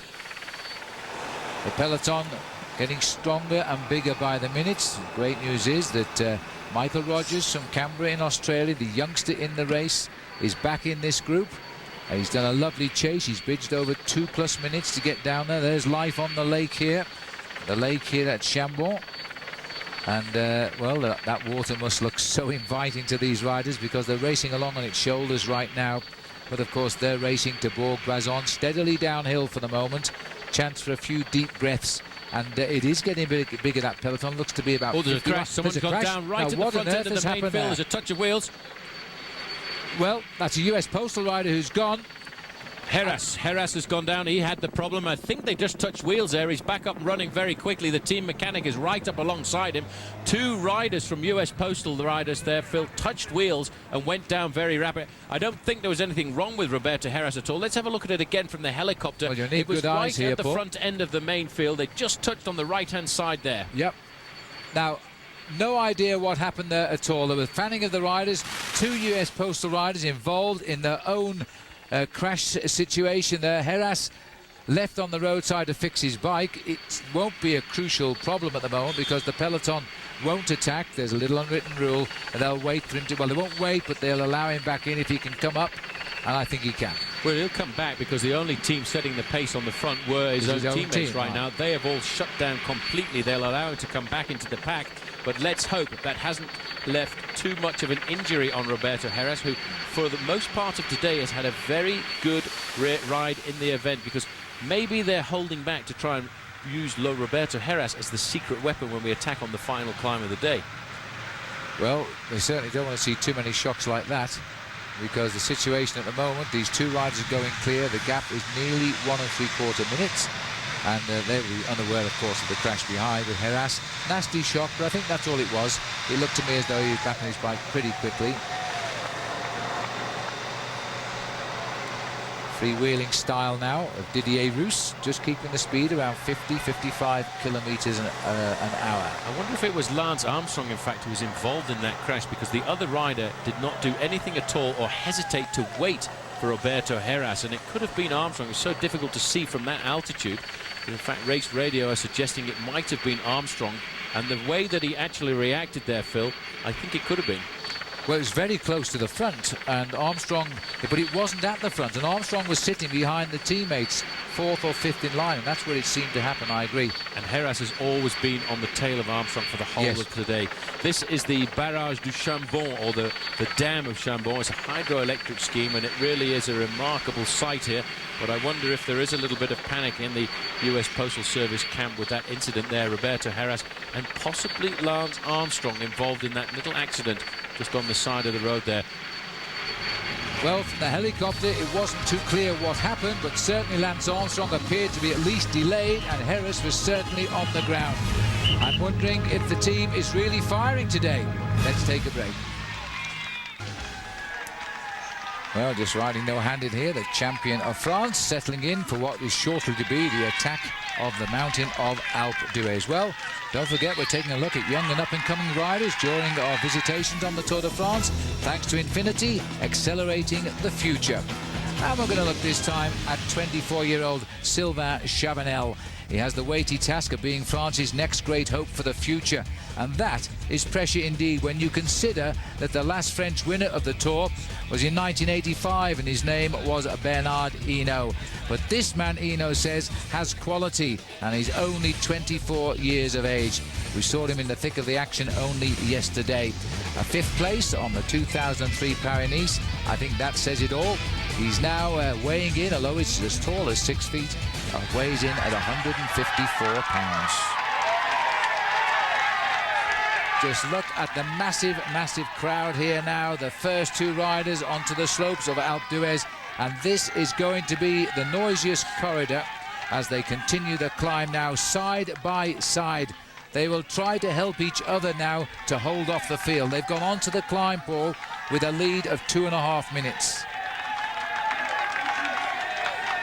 The peloton getting stronger and bigger by the minute. Great news is that Michael Rogers from Canberra in Australia, the youngster in the race, is back in this group. He's done a lovely chase. He's bridged over 2+ minutes to get down there. There's life on the lake here. The lake here at Chambon. And, well, that water must look so inviting to these riders because they're racing along on its shoulders right now. But, of course, they're racing to Bourg d'Oisans, steadily downhill for the moment. Chance for a few deep breaths. And it is getting bigger, that peloton. Looks to be about... Oh, there's a crash. Someone's gone down right at the front end of the main field. There's a touch of wheels. Well, that's a US Postal rider who's gone. Heras has gone down. He had the problem. I think they just touched wheels there. He's back up and running very quickly. The team mechanic is right up alongside him. 2 riders from US Postal, the riders there, Phil, touched wheels and went down very rapid. I don't think there was anything wrong with Roberto Heras at all. Let's have a look at it again from the helicopter. Well, it was right here, at the Paul. front end of the main field. They just touched on the right-hand side there. Yep. Now, no idea what happened there at all. There was fanning of the riders. 2 US Postal riders involved in their own crash situation there. Heras left on the roadside to fix his bike. It won't be a crucial problem at the moment because the peloton won't attack. There's a little unwritten rule and they'll wait for him to... Well, they won't wait, but they'll allow him back in if he can come up, and I think he can. Well, he'll come back because the only team setting the pace on the front were his own teammates right now. They have all shut down completely. They'll allow him to come back into the pack. But let's hope that hasn't left too much of an injury on Roberto Heras, who for the most part of today has had a very good ride in the event, because maybe they're holding back to try and use Roberto Heras as the secret weapon when we attack on the final climb of the day. Well, they certainly don't want to see too many shocks like that, because the situation at the moment, these two riders are going clear. The gap is nearly 1 3/4 minutes, and they will be unaware, of course, of the crash behind with Heras. Nasty shock, but I think that's all it was. It looked to me as though he was back on his bike pretty quickly. Freewheeling style now of Didier Rousse, just keeping the speed around 50-55 kilometers an hour. I wonder if it was Lance Armstrong, in fact, who was involved in that crash, because the other rider did not do anything at all or hesitate to wait for Roberto Heras, and it could have been Armstrong. It was so difficult to see from that altitude. But in fact, race radio are suggesting it might have been Armstrong, and the way that he actually reacted there, Phil, I think it could have been. Well, it was very close to the front, and Armstrong, but it wasn't at the front, and Armstrong was sitting behind the teammates, 4th or 5th in line, and that's where it seemed to happen. I agree. And Heras has always been on the tail of Armstrong for the whole of today. This is the Barrage du Chambon, or the Dam of Chambon. It's a hydroelectric scheme, and it really is a remarkable sight here. But I wonder if there is a little bit of panic in the US Postal Service camp with that incident there. Roberto Heras and possibly Lance Armstrong involved in that little accident just on the side of the road there. Well, from the helicopter, it wasn't too clear what happened, but certainly Lance Armstrong appeared to be at least delayed, and Heras was certainly on the ground. I'm wondering if the team is really firing today. Let's take a break. Well, just riding no-handed here, the champion of France, settling in for what is shortly to be the attack of the mountain of Alpe d'Huez. Well, don't forget, we're taking a look at young and up-and-coming riders during our visitations on the Tour de France, thanks to Infinity, accelerating the future. And we're going to look this time at 24-year-old Sylvain Chavanel. He has the weighty task of being France's next great hope for the future. And that is pressure indeed when you consider that the last French winner of the Tour was in 1985 and his name was Bernard Hinault. But this man, Hinault says, has quality, and he's only 24 years of age. We saw him in the thick of the action only yesterday. A 5th place on the 2003 Paris-Nice. I think that says it all. He's now weighing in, although he's as tall as 6 feet, weighs in at 154 pounds. Just look at the massive crowd here now. The first two riders onto the slopes of Alpe d'Huez, and this is going to be the noisiest corridor as they continue the climb now side by side. They will try to help each other now to hold off the field. They've gone onto the climb, Paul, with a lead of 2.5 minutes.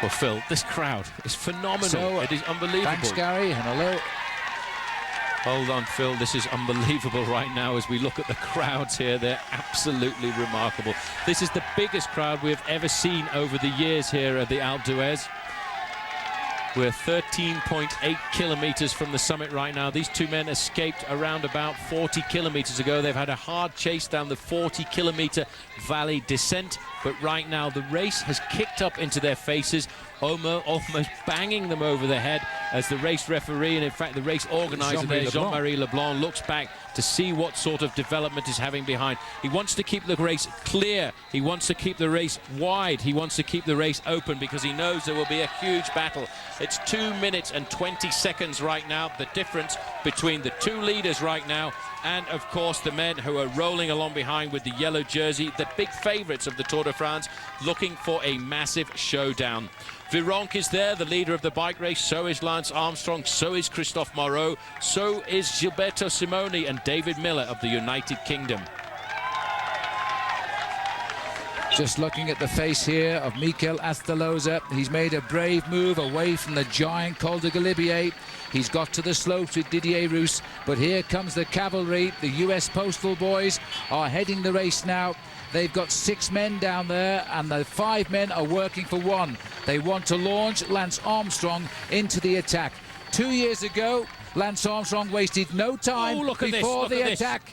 Well, Phil, this crowd is phenomenal. So, it is unbelievable. Thanks, Gary, and hello. Hold on, Phil. This is unbelievable right now as we look at the crowds here. They're absolutely remarkable. This is the biggest crowd we have ever seen over the years here at the Alpe d'Huez. We're 13.8 kilometers from the summit right now. These two men escaped around about 40 kilometers ago. They've had a hard chase down the 40-kilometer valley descent, but right now the race has kicked up into their faces, almost banging them over the head as the race referee, and in fact the race organizer there, Jean-Marie Leblanc, looks back to see what sort of development is having behind. He wants to keep the race clear. He wants to keep the race wide. He wants to keep the race open because he knows there will be a huge battle. It's 2 minutes and 20 seconds right now, the difference between the two leaders right now and, of course, the men who are rolling along behind with the yellow jersey, the big favourites of the Tour de France, looking for a massive showdown. Virenque is there, the leader of the bike race. So is Lance Armstrong. So is Christophe Moreau. So is Gilberto Simoni and David Miller of the United Kingdom. Just looking at the face here of Mikel Astaloza, he's made a brave move away from the giant Col du Galibier. He's got to the slopes with Didier Rousse, but here comes the cavalry. The US Postal boys are heading the race now. They've got 6 men down there, and the 5 men are working for one. They want to launch Lance Armstrong into the attack. 2 years ago, Lance Armstrong wasted no time before the attack.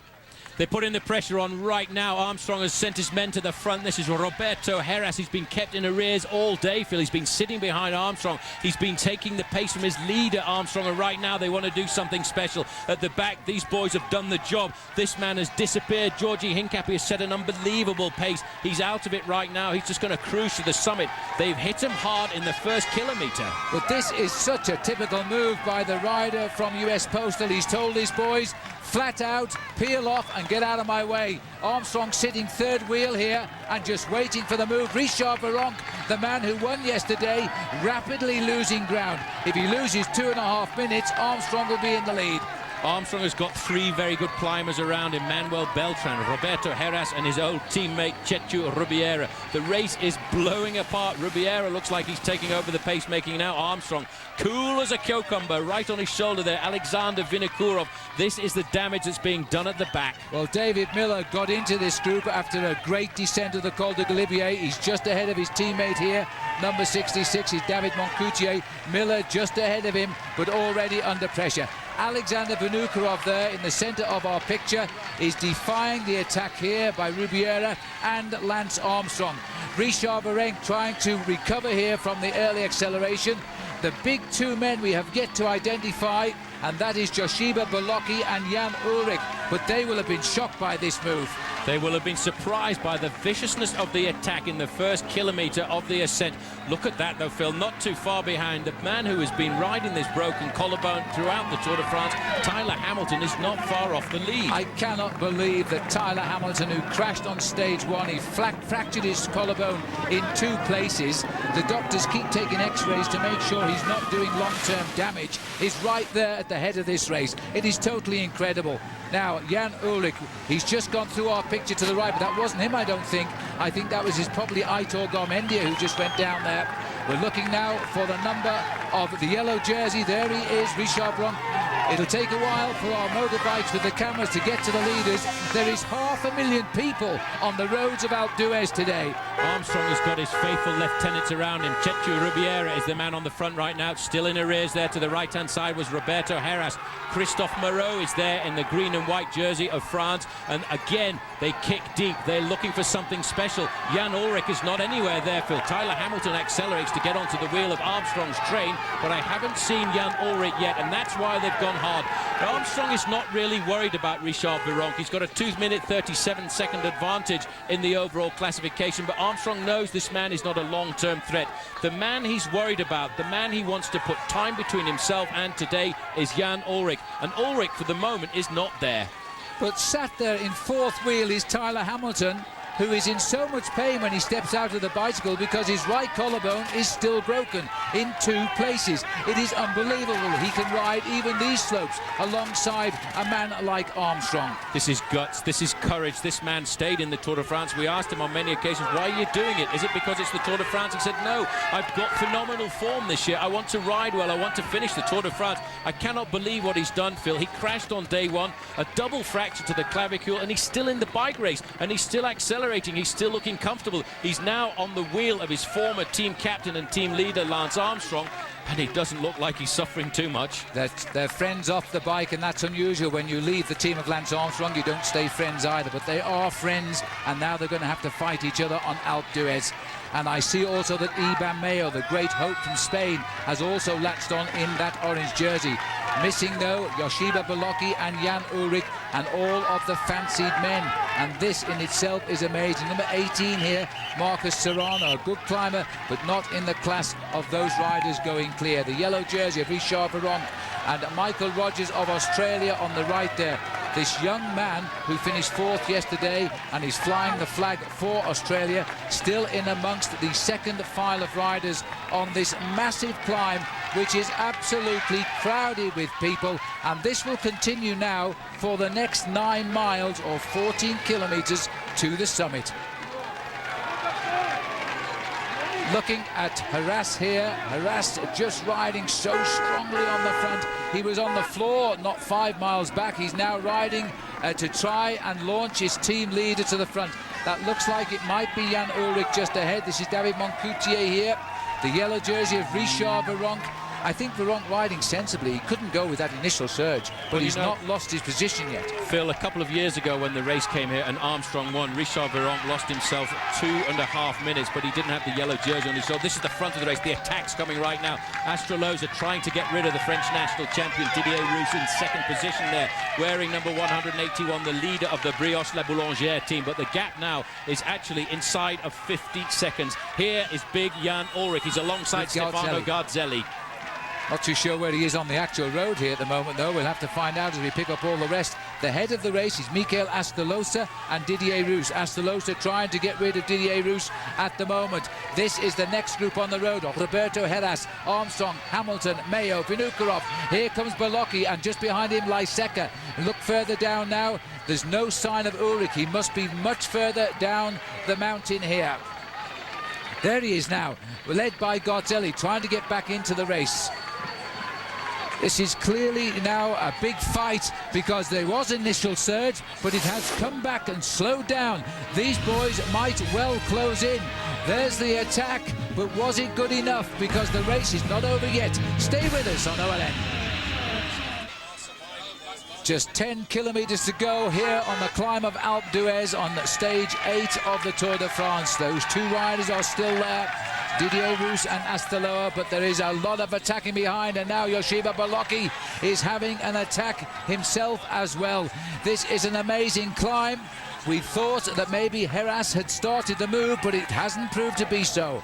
They're putting the pressure on right now. Armstrong has sent his men to the front. This is Roberto Heras. He's been kept in arrears all day, Phil. He's been sitting behind Armstrong. He's been taking the pace from his leader, Armstrong, and right now they want to do something special. At the back, these boys have done the job. This man has disappeared. Georgie Hincapie has set an unbelievable pace. He's out of it right now. He's just going to cruise to the summit. They've hit him hard in the first kilometre. But this is such a typical move by the rider from US Postal. He's told his boys, flat out, peel off and get out of my way. Armstrong sitting third wheel here and just waiting for the move. Richard Virenque, the man who won yesterday, rapidly losing ground. If he loses 2.5 minutes, Armstrong will be in the lead. Armstrong has got 3 very good climbers around him. Manuel Beltran, Roberto Heras and his old teammate Chechu Rubiera. The race is blowing apart. Rubiera looks like he's taking over the pacemaking now. Armstrong, cool as a cucumber, right on his shoulder there. Alexander Vinokurov. This is the damage that's being done at the back. Well, David Miller got into this group after a great descent of the Col du Galibier. He's just ahead of his teammate here. Number 66 is David Moncoutier. Miller just ahead of him, but already under pressure. Alexander Vinokurov there in the centre of our picture is defying the attack here by Rubiera and Lance Armstrong. Richard Virenque trying to recover here from the early acceleration. The big 2 men we have yet to identify, and that is Joshiba Bolocki and Jan Ullrich, but they will have been shocked by this move. They will have been surprised by the viciousness of the attack in the first kilometre of the ascent. Look at that though, Phil, not too far behind. The man who has been riding this broken collarbone throughout the Tour de France, Tyler Hamilton, is not far off the lead. I cannot believe that Tyler Hamilton, who crashed on stage 1, he fractured his collarbone in 2 places. The doctors keep taking x-rays to make sure he's not doing long-term damage. He's right there at the head of this race. It is totally incredible. Now, Jan Ullrich, he's just gone through our picture to the right, but that wasn't him, I don't think. I think that was probably Aitor Garmendia who just went down there. We're looking now for the number of the yellow jersey. There he is, Richard Virenque. It'll take a while for our motorbikes with the cameras to get to the leaders. There is 500,000 people on the roads of Alpe d'Huez today. Armstrong has got his faithful lieutenants around him. Chechu Rubiera is the man on the front right now. Still in arrears there. To the right-hand side was Roberto Heras. Christophe Moreau is there in the green and white jersey of France. And again, they kick deep. They're looking for something special. Jan Ullrich is not anywhere there, Phil. Tyler Hamilton accelerates to get onto the wheel of Armstrong's train, but I haven't seen Jan Ullrich yet, and that's why they've gone hard. Armstrong is not really worried about Richard Virenque. He's got a 2-minute 37-second advantage in the overall classification, but Armstrong knows this man is not a long-term threat. The man he's worried about, the man he wants to put time between himself and today, is Jan Ullrich, and Ullrich for the moment is not there. But sat there in 4th wheel is Tyler Hamilton, who is in so much pain when he steps out of the bicycle because his right collarbone is still broken in 2 places. It is unbelievable he can ride even these slopes alongside a man like Armstrong. This is guts, this is courage. This man stayed in the Tour de France. We asked him on many occasions, why are you doing it? Is it because it's the Tour de France? He said, no, I've got phenomenal form this year. I want to ride well. I want to finish the Tour de France. I cannot believe what he's done, Phil. He crashed on day 1, a double fracture to the clavicule, and he's still in the bike race, and he's still accelerating. He's still looking comfortable. He's now on the wheel of his former team captain and team leader, Lance Armstrong, and he doesn't look like he's suffering too much. They're friends off the bike, and that's unusual. When you leave the team of Lance Armstrong, you don't stay friends either, but they are friends, and now they're going to have to fight each other on Alpe d'Huez. And I see also that Iban Mayo, the great hope from Spain, has also latched on in that orange jersey. Missing, though, Joshiba Bolocki and Jan Ullrich and all of the fancied men. And this in itself is amazing. Number 18 here, Marcus Serrano, a good climber, but not in the class of those riders going clear. The yellow jersey of Richard Virenque and Michael Rogers of Australia on the right there. This young man who finished 4th yesterday and is flying the flag for Australia, still in amongst the second file of riders on this massive climb, which is absolutely crowded with people, and this will continue now for the next 9 miles or 14 kilometers to the summit. Looking at Heras here, Heras just riding so strongly on the front. He was on the floor not 5 miles back. He's now riding to try and launch his team leader to the front. That looks like it might be Jan Ullrich just ahead. This is David Moncoutier here. The yellow jersey of Richard Virenque. I think Vironk riding sensibly. He couldn't go with that initial surge, but he's not lost his position yet. Phil, a couple of years ago when the race came here and Armstrong won, Richard Vironk lost himself 2.5 minutes, but he didn't have the yellow jersey on his shoulder. This is the front of the race. The attack's coming right now. Astroloza trying to get rid of the French national champion Didier Roux in second position there, wearing number 181, the leader of the Brioche La Boulangère team. But the gap now is actually inside of 50 seconds. Here is big Jan Ullrich. He's alongside Stefano Garzelli. Not too sure where he is on the actual road here at the moment, though. We'll have to find out as we pick up all the rest. The head of the race is Mikel Astolosa and Didier Roux. Astolosa trying to get rid of Didier Roux at the moment. This is the next group on the road. Roberto Heras, Armstrong, Hamilton, Mayo, Vinokurov. Here comes Bolocki, and just behind him Lyseca. Look further down now. There's no sign of Ullrich. He must be much further down the mountain here. There he is now, led by Garzelli, trying to get back into the race. This is clearly now a big fight because there was initial surge, but it has come back and slowed down. These boys might well close in. There's the attack, but was it good enough? Because the race is not over yet. Stay with us on OLN. Just 10 kilometres to go here on the climb of Alpe d'Huez on stage 8 of the Tour de France. Those two riders are still there, Didier Roux and Astoloa, but there is a lot of attacking behind, and now Yoshiba Bolocki is having an attack himself as well. This is an amazing climb. We thought that maybe Heras had started the move, but it hasn't proved to be so.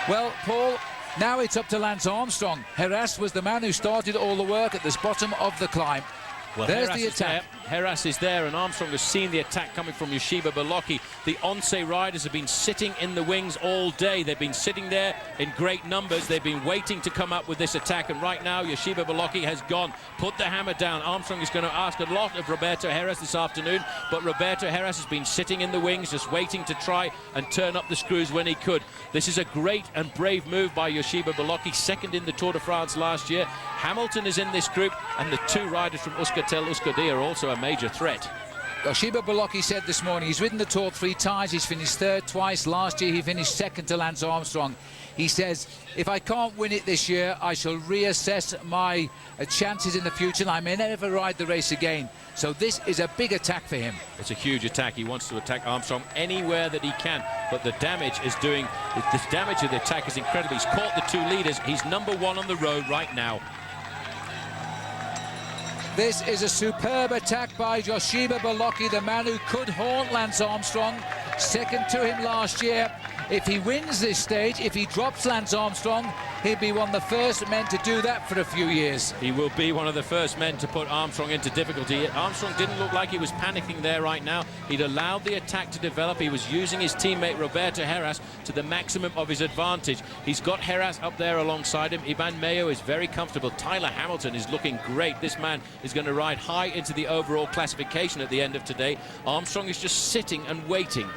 Well, Paul, now it's up to Lance Armstrong. Heras was the man who started all the work at the bottom of the climb. Well, there's Heras the attack. Heras is there, and Armstrong has seen the attack coming from Yoshiba Bolocki. The Once riders have been sitting in the wings all day. They've been sitting there in great numbers. They've been waiting to come up with this attack, and right now Yoshiba Bolocki has gone. Put the hammer down. Armstrong is going to ask a lot of Roberto Heras this afternoon, but Roberto Heras has been sitting in the wings, just waiting to try and turn up the screws when he could. This is a great and brave move by Yoshiba Bolocki, second in the Tour de France last year. Hamilton is in this group, and the two riders from Euskaltel-Euskadi are also a major threat. Yoshiba Bolocki said this morning he's ridden the Tour 3 times. He's finished third twice. Last year he finished second to Lance Armstrong. He says, if I can't win it this year, I shall reassess my chances in the future, and I may never ride the race again. So this is a big attack for him. It's a huge attack. He wants to attack Armstrong anywhere that he can, but the damage is doing, the damage of the attack is incredible. He's caught the two leaders. He's number one on the road right now. This is a superb attack by Yoshiba Bolocki, the man who could haunt Lance Armstrong, second to him last year. If he wins this stage, if he drops Lance Armstrong, he'll be one of the first men to do that for a few years. He will be one of the first men to put Armstrong into difficulty. Armstrong didn't look like he was panicking there right now. He'd allowed the attack to develop. He was using his teammate Roberto Heras to the maximum of his advantage. He's got Heras up there alongside him. Iban Mayo is very comfortable. Tyler Hamilton is looking great. This man is going to ride high into the overall classification at the end of today. Armstrong is just sitting and waiting.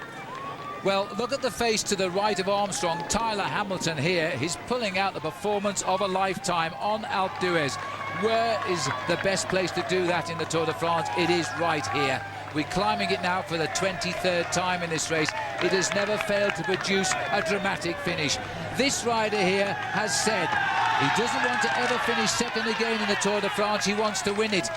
Well, look at the face to the right of Armstrong. Tyler Hamilton here. He's pulling out the performance of a lifetime on Alpe d'Huez. Where is the best place to do that in the Tour de France? It is right here. We're climbing it now for the 23rd time in this race. It has never failed to produce a dramatic finish. This rider here has said he doesn't want to ever finish second again in the Tour de France. He wants to win it.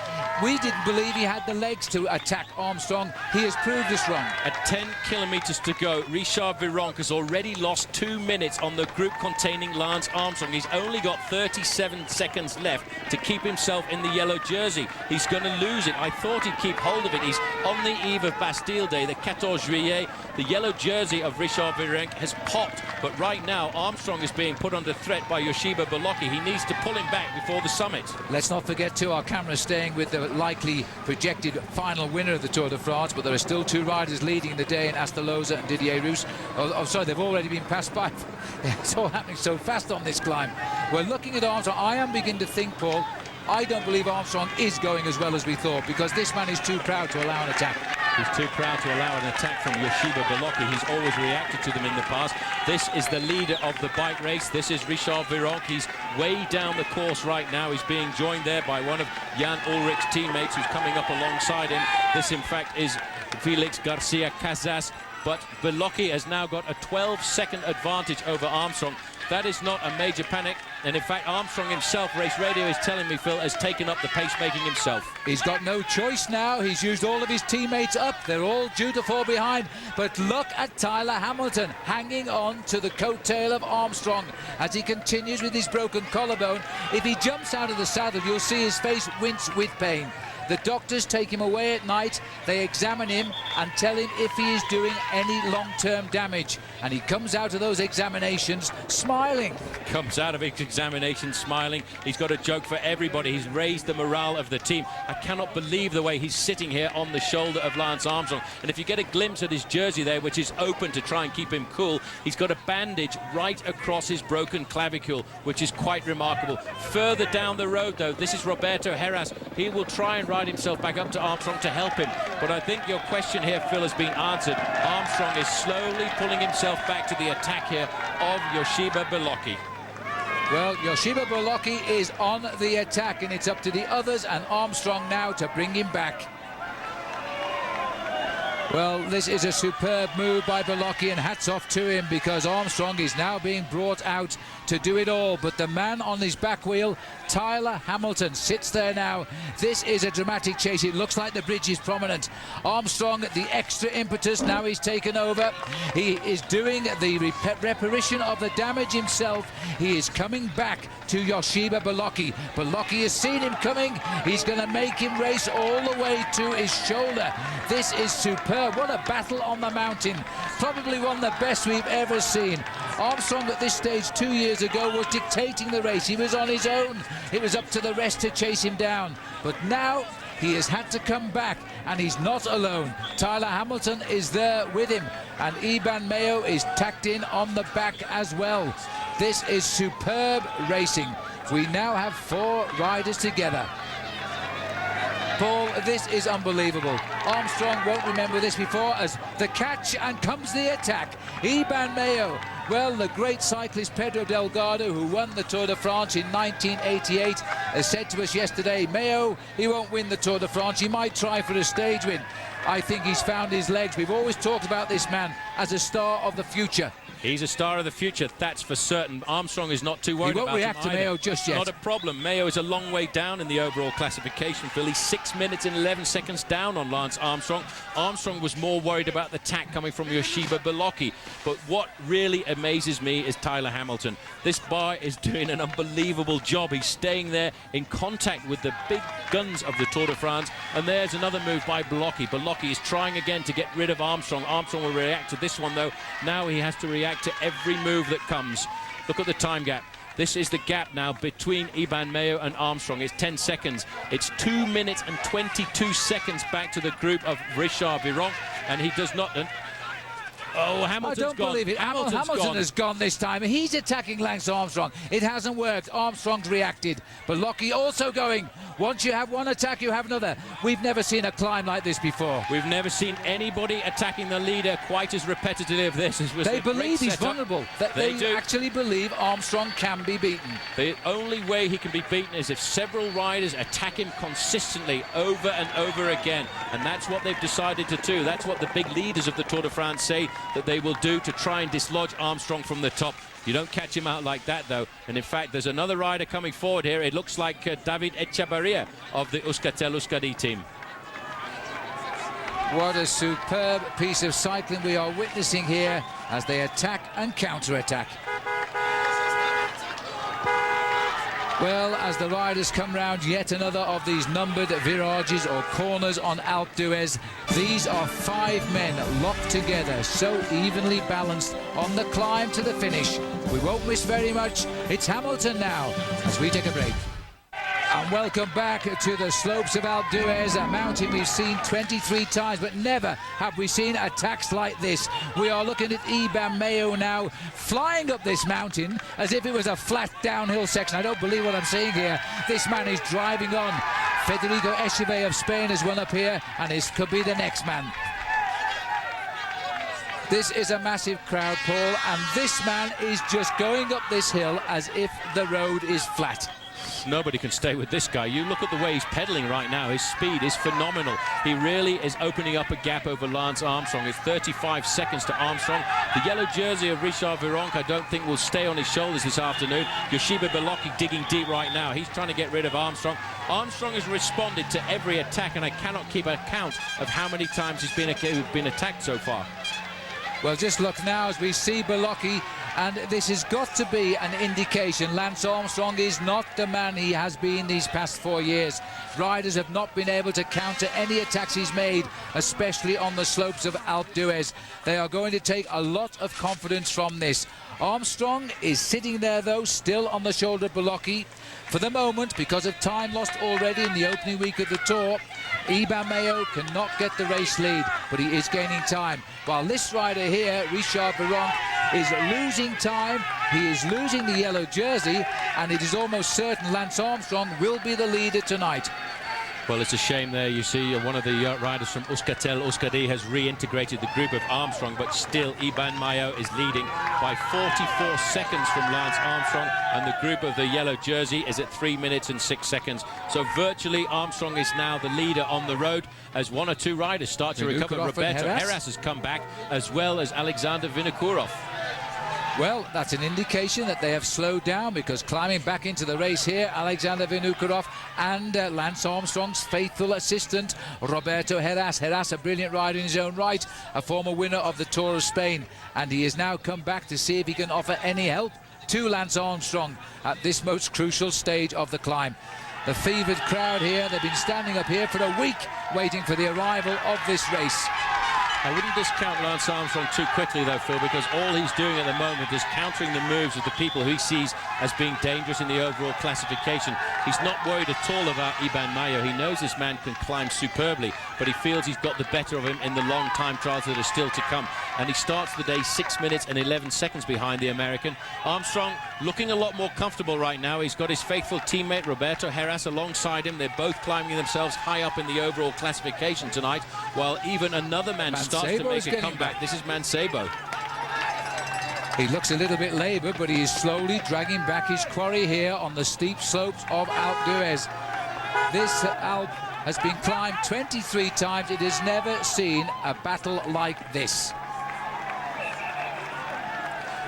We didn't believe he had the legs to attack Armstrong. He has proved us wrong. At 10 kilometres to go, Richard Vironk has already lost 2 minutes on the group containing Lance Armstrong. He's only got 37 seconds left to keep himself in the yellow jersey. He's going to lose it. I thought he'd keep hold of it. He's on the eve of Bastille Day, the 14 Juillet. The yellow jersey of Richard Vironk has popped, but right now Armstrong is being put under threat by Yoshiba Bolocki. He needs to pull him back before the summit. Let's not forget too, our camera's staying with the likely projected final winner of the Tour de France, but there are still two riders leading the day in Astoloza and Didier Roux. Oh, sorry, they've already been passed by. It's all happening so fast on this climb. We're looking at Armstrong. I am beginning to think, Paul, I don't believe Armstrong is going as well as we thought, because this man is too proud to allow an attack. He's too proud to allow an attack from Yoshiba Bolocki. He's always reacted to them in the past. This is the leader of the bike race. This is Richard Vironk. He's way down the course right now. He's being joined there by one of Jan Ullrich's teammates who's coming up alongside him. This, in fact, is Felix Garcia Casas. but Belocchi has now got a 12-second advantage over Armstrong. That is not a major panic, and in fact Armstrong himself, race radio is telling me, Phil, has taken up the pacemaking himself. He's got no choice now. He's used all of his teammates up. They're all due to fall behind, but look at Tyler Hamilton hanging on to the coattail of Armstrong as he continues with his broken collarbone. If he jumps out of the saddle, you'll see his face wince with pain. The doctors take him away at night, they examine him and tell him if he is doing any long-term damage. And he comes out of those examinations smiling. Comes out of his examination smiling. He's got a joke for everybody. He's raised the morale of the team. I cannot believe the way he's sitting here on the shoulder of Lance Armstrong. And if you get a glimpse at his jersey there, which is open to try and keep him cool, he's got a bandage right across his broken clavicule, which is quite remarkable. Further down the road, though, this is Roberto Heras. He will try and ride himself back up to Armstrong to help him. But I think your question here, Phil, has been answered. Armstrong is slowly pulling himself back to the attack here of Yoshiba Belocchi. Well, Yoshiba Belocchi is on the attack, and it's up to the others and Armstrong now to bring him back. Well, this is a superb move by Belocchi, and hats off to him, because Armstrong is now being brought out to do it all. But the man on his back wheel, Tyler Hamilton, sits there now. This is a dramatic chase. It looks like the bridge is prominent. Armstrong, the extra impetus, now he's taken over. He is doing the reparation of the damage himself. He is coming back to Yoshiba Belocchi. Belocchi has seen him coming. He's going to make him race all the way to his shoulder. This is superb. What a battle on the mountain. Probably one of the best we've ever seen. Armstrong at this stage 2 years ago was dictating the race. He was on his own. It was up to the rest to chase him down. But now he has had to come back, and he's not alone. Tyler Hamilton is there with him, and Iban Mayo is tacked in on the back as well. This is superb racing. We now have 4 riders together. Paul, this is unbelievable. Armstrong won't remember this before, as the catch, and comes the attack. Iban Mayo. Well, the great cyclist Pedro Delgado, who won the Tour de France in 1988, has said to us yesterday, Mayo, he won't win the Tour de France. He might try for a stage win. I think he's found his legs. We've always talked about this man as a star of the future. He's a star of the future, that's for certain. Armstrong is not too worried about him. He won't react to Mayo just yet. Not a problem. Mayo is a long way down in the overall classification, Phil. He's 6 minutes and 11 seconds down on Lance Armstrong. Armstrong was more worried about the tack coming from Yoshiba Belocchi. But what really amazes me is Tyler Hamilton. This boy is doing an unbelievable job. He's staying there in contact with the big guns of the Tour de France. And there's another move by Belocchi. Belocchi is trying again to get rid of Armstrong. Armstrong will react to this one, though. Now he has to react to every move that comes. Look at the time gap. This is the gap now between Iban Mayo and Armstrong. It's 10 seconds. It's 2 minutes and 22 seconds back to the group of Richard Viron, and he does not... Oh, Hamilton's gone. I don't believe it. Hamilton has gone this time. He's attacking Lance Armstrong. It hasn't worked. Armstrong's reacted. Belocchi also going. Once you have one attack, you have another. We've never seen a climb like this before. We've never seen anybody attacking the leader quite as repetitive as this. They believe he's vulnerable. They do. Actually believe Armstrong can be beaten. The only way he can be beaten is if several riders attack him consistently over and over again. And that's what they've decided to do. That's what the big leaders of the Tour de France say that they will do to try and dislodge Armstrong from the top. You don't catch him out like that, though. And in fact, there's another rider coming forward here. It looks like David Echavarria of the Euskaltel-Euskadi team. What a superb piece of cycling we are witnessing here as they attack and counter-attack. Well, as the riders come round yet another of these numbered virages or corners on Alpe d'Huez, these are 5 men locked together, so evenly balanced on the climb to the finish. We won't miss very much. It's Hamilton now as we take a break. And welcome back to the slopes of Alpe d'Huez, a mountain we've seen 23 times, but never have we seen attacks like this. We are looking at Iban Mayo now, flying up this mountain as if it was a flat downhill section. I don't believe what I'm seeing here. This man is driving on. Federico Echeverri of Spain has won up here, and this could be the next man. This is a massive crowd, Paul, and this man is just going up this hill as if the road is flat. nobody can stay with this guy. You look at the way he's pedaling right now. His speed is phenomenal. He really is opening up a gap over Lance Armstrong. It's 35 seconds to Armstrong. The yellow jersey of Richard Virenque I don't think will stay on his shoulders this afternoon. Yoshiba Beloki digging deep right now. He's trying to get rid of Armstrong. Armstrong has responded to every attack, and I cannot keep a count of how many times he's been attacked so far. Well, just look now as we see Beloki, and this has got to be an indication Lance Armstrong is not the man he has been these past 4 years. Riders have not been able to counter any attacks he's made, especially on the slopes of Alpe d'Huez. They are going to take a lot of confidence from this. Armstrong is sitting there, though, still on the shoulder of Beloki. For the moment, because of time lost already in the opening week of the Tour, Iban Mayo cannot get the race lead, but he is gaining time. While this rider here, Richard Virenque, is losing time, he is losing the yellow jersey, and it is almost certain Lance Armstrong will be the leader tonight. Well, it's a shame there. You see one of the riders from Euskaltel, Euskadi, has reintegrated the group of Armstrong, but still Iban Mayo is leading by 44 seconds from Lance Armstrong, and the group of the yellow jersey is at 3 minutes and 6 seconds. So virtually Armstrong is now the leader on the road as one or two riders start to recover. Roberto Heras has come back, as well as Alexander Vinokourov. Well, that's an indication that they have slowed down, because climbing back into the race here, Alexander Vinokourov and Lance Armstrong's faithful assistant, Roberto Heras. Heras, a brilliant rider in his own right, a former winner of the Tour of Spain, and he has now come back to see if he can offer any help to Lance Armstrong at this most crucial stage of the climb. The fevered crowd here, they've been standing up here for a week waiting for the arrival of this race. I wouldn't discount Lance Armstrong too quickly, though, Phil, because all he's doing at the moment is countering the moves of the people who he sees as being dangerous in the overall classification. He's not worried at all about Iban Mayo. He knows this man can climb superbly, but he feels he's got the better of him in the long time trials that are still to come. And he starts the day 6 minutes and 11 seconds behind the American. Armstrong looking a lot more comfortable right now. He's got his faithful teammate Roberto Heras alongside him. They're both climbing themselves high up in the overall classification tonight, while even another man starts to make a comeback. This is Mancebo. He looks a little bit laboured, but he is slowly dragging back his quarry here on the steep slopes of Alpe d'Huez. This Alpe has been climbed 23 times. It has never seen a battle like this.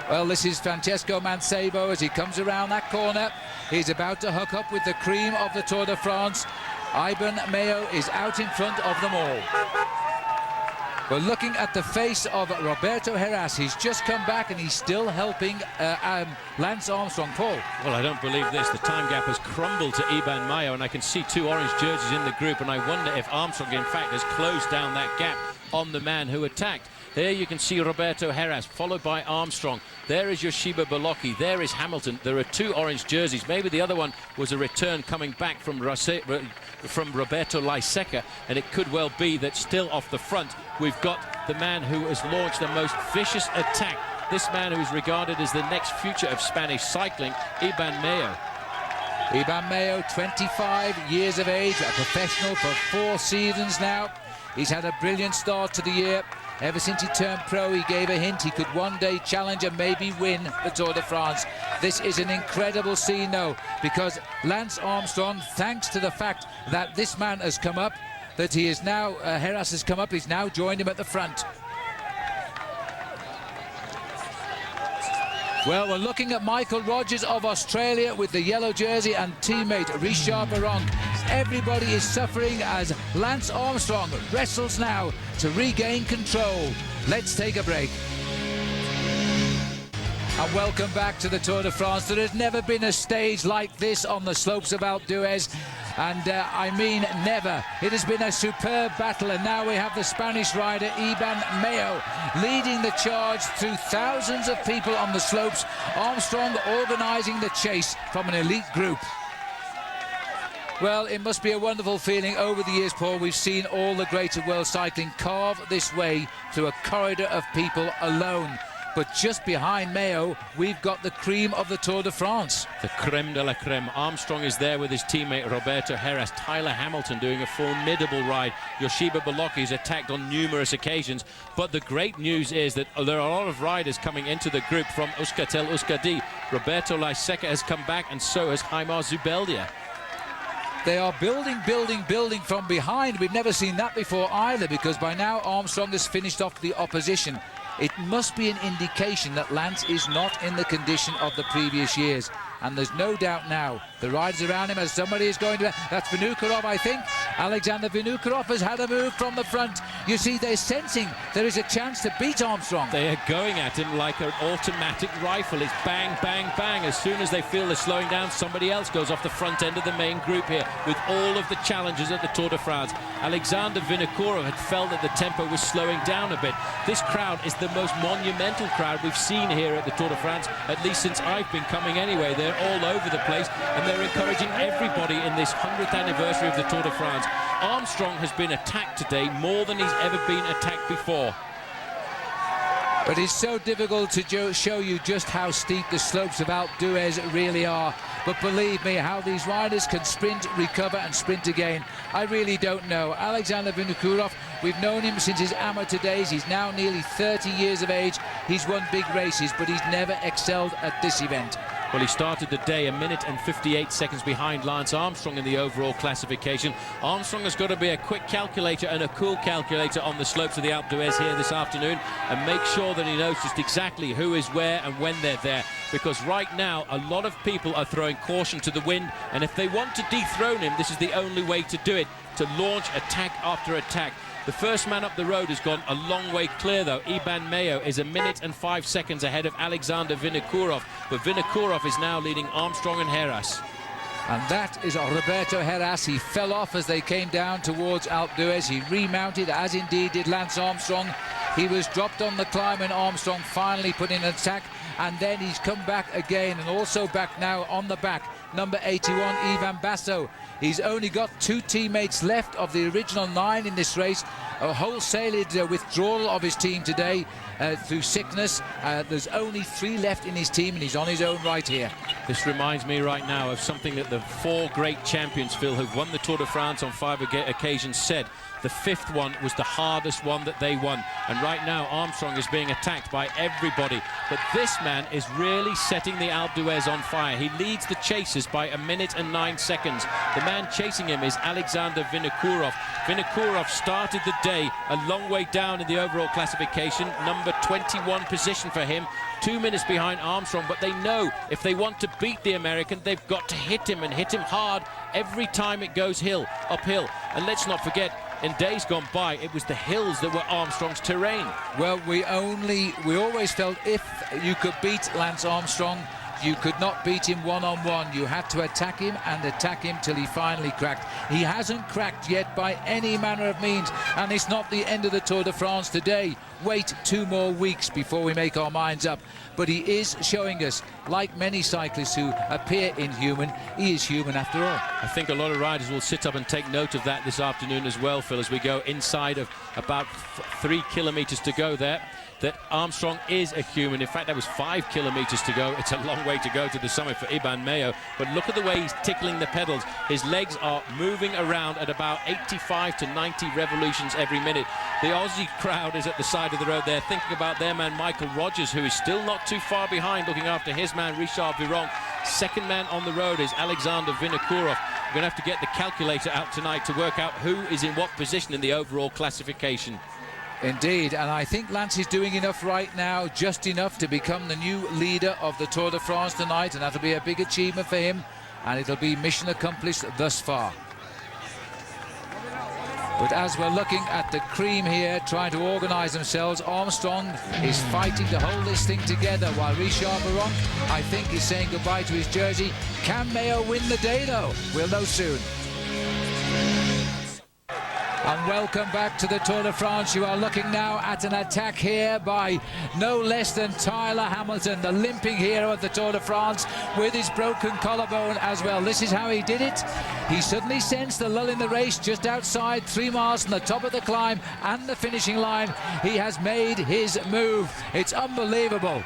Well, this is Francesco Mancebo as he comes around that corner. He's about to hook up with the cream of the Tour de France. Iban Mayo is out in front of them all. We're looking at the face of Roberto Heras. He's just come back and he's still helping Lance Armstrong. Paul? Well, I don't believe this. The time gap has crumbled to Iban Mayo, and I can see two orange jerseys in the group, and I wonder if Armstrong, in fact, has closed down that gap on the man who attacked. There you can see Roberto Heras, followed by Armstrong. There is Yoshiba Beloki. There is Hamilton. There are two orange jerseys. Maybe the other one was a return coming back from Roberto Laiseca, and it could well be that still off the front we've got the man who has launched the most vicious attack. This man who is regarded as the next future of Spanish cycling, Iban Mayo. Iban Mayo, 25 years of age, a professional for 4 seasons now. He's had a brilliant start to the year. Ever since he turned pro, he gave a hint he could one day challenge and maybe win the Tour de France. This is an incredible scene, though, because Lance Armstrong, thanks to the fact that this man has come up, that he is now, Heras has come up, he's now joined him at the front. Well, we're looking at Michael Rogers of Australia with the yellow jersey and teammate Richard Virenque. Everybody is suffering as Lance Armstrong wrestles now to regain control. Let's take a break. And welcome back to the Tour de France. There has never been a stage like this on the slopes of Alpe d'Huez. And I mean never. It has been a superb battle, and now we have the Spanish rider Iban Mayo leading the charge through thousands of people on the slopes. Armstrong organising the chase from an elite group. Well, it must be a wonderful feeling. Over the years, Paul, we've seen all the greats of world cycling carve this way through a corridor of people alone. But just behind Mayo, we've got the cream of the Tour de France. The creme de la creme. Armstrong is there with his teammate Roberto Heras. Tyler Hamilton doing a formidable ride. Yoshiba Bolocki is attacked on numerous occasions. But the great news is that there are a lot of riders coming into the group from Euskaltel Euskadi. Roberto Laiseca has come back, and so has Jaimar Zubeldia. They are building from behind. We've never seen that before either, because by now Armstrong has finished off the opposition. It must be an indication that Lance is not in the condition of the previous years. And there's no doubt now, the riders around him, as somebody is going to... That's Vinokurov, I think. Alexander Vinokurov has had a move from the front. You see, they're sensing there is a chance to beat Armstrong. They are going at him like an automatic rifle. It's bang, bang, bang. As soon as they feel they're slowing down, somebody else goes off the front end of the main group here with all of the challenges at the Tour de France. Alexander Vinokurov had felt that the tempo was slowing down a bit. This crowd is the most monumental crowd we've seen here at the Tour de France, at least since I've been coming anyway. They're all over the place, and they're encouraging everybody in this 100th anniversary of the Tour de France. Armstrong has been attacked today more than he's ever been attacked before. But it's so difficult to show you just how steep the slopes of Alpe d'Huez really are. But believe me, how these riders can sprint, recover and sprint again, I really don't know. Alexander Vinokurov, we've known him since his amateur days. He's now nearly 30 years of age. He's won big races, but he's never excelled at this event. Well, he started the day 1 minute and 58 seconds behind Lance Armstrong in the overall classification. Armstrong has got to be a quick calculator and a cool calculator on the slopes of the Alpe d'Huez here this afternoon, and make sure that he knows just exactly who is where and when they're there, because right now a lot of people are throwing caution to the wind, and if they want to dethrone him, this is the only way to do it, to launch attack after attack. The first man up the road has gone a long way clear, though. Iban Mayo is 1 minute and 5 seconds ahead of Alexander Vinokurov, but Vinokurov is now leading Armstrong and Heras. And that is Roberto Heras. He fell off as they came down towards Alpe d'Huez. He remounted, as indeed did Lance Armstrong. He was dropped on the climb and Armstrong finally put in an attack, and then he's come back again, and also back now on the back, number 81, Ivan Basso. He's only got 2 teammates left of the original 9 in this race. A wholesale withdrawal of his team today through sickness. There's only 3 left in his team, and he's on his own right here. This reminds me right now of something that the 4 great champions, Phil, who've won the Tour de France on 5 occasions, said. The 5th one was the hardest one that they won, and right now Armstrong is being attacked by everybody, but this man is really setting the Alpe d'Huez on fire. He leads the chasers by 1 minute and 9 seconds. The man chasing him is Alexander Vinokurov. Vinokurov started the day a long way down in the overall classification, number 21 position for him, 2 minutes behind Armstrong, but they know if they want to beat the American, they've got to hit him, and hit him hard every time it goes uphill. And let's not forget, in days gone by, it was the hills that were Armstrong's terrain. Well, we always felt if you could beat Lance Armstrong, you could not beat him one-on-one. You had to attack him and attack him till he finally cracked. He hasn't cracked yet by any manner of means, and it's not the end of the Tour de France today. Wait 2 more weeks before we make our minds up. But he is showing us, like many cyclists who appear inhuman, he is human after all. I think a lot of riders will sit up and take note of that this afternoon as well, Phil, as we go inside of about 3 kilometres to go there, that Armstrong is a human. In fact, that was 5 kilometres to go. It's a long way to go to the summit for Iban Mayo, but look at the way he's tickling the pedals. His legs are moving around at about 85 to 90 revolutions every minute. The Aussie crowd is at the side of the road there, thinking about their man Michael Rogers, who is still not too far behind, looking after his man Richard Viron. Second man on the road is Alexander Vinokurov. We're going to have to get the calculator out tonight to work out who is in what position in the overall classification. Indeed, and I think Lance is doing enough right now, just enough to become the new leader of the Tour de France tonight, and that'll be a big achievement for him, and it'll be mission accomplished thus far. But as we're looking at the cream here, trying to organise themselves, Armstrong is fighting to hold this thing together, while Richard Viron, I think, is saying goodbye to his jersey. Can Mayo win the day, though? We'll know soon. And welcome back to the Tour de France. You are looking now at an attack here by no less than Tyler Hamilton, the limping hero of the Tour de France, with his broken collarbone as well. This is how he did it. He suddenly sensed the lull in the race just outside 3 miles from the top of the climb and the finishing line. He has made his move. It's unbelievable.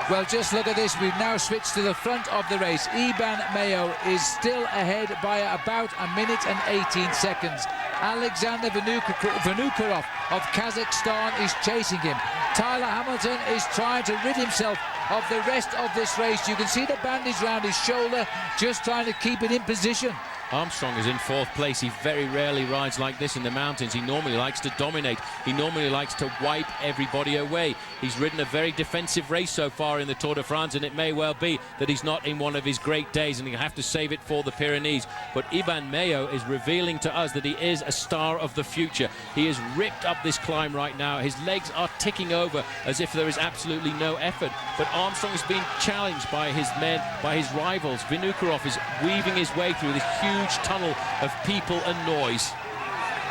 Well, just look at this. We've now switched to the front of the race. Iban Mayo is still ahead by about 1 minute and 18 seconds. Alexander Vinokurov of Kazakhstan is chasing him. Tyler Hamilton is trying to rid himself of the rest of this race. You can see the bandage around his shoulder, just trying to keep it in position. Armstrong is in 4th place. He very rarely rides like this in the mountains. He normally likes to dominate. He normally likes to wipe everybody away. He's ridden a very defensive race so far in the Tour de France, and it may well be that he's not in one of his great days and he'll have to save it for the Pyrenees. But Iban Mayo is revealing to us that he is a star of the future. He has ripped up this climb right now. His legs are ticking over as if there is absolutely no effort. But Armstrong is being challenged by his men, by his rivals. Vinokurov is weaving his way through this huge tunnel of people and noise.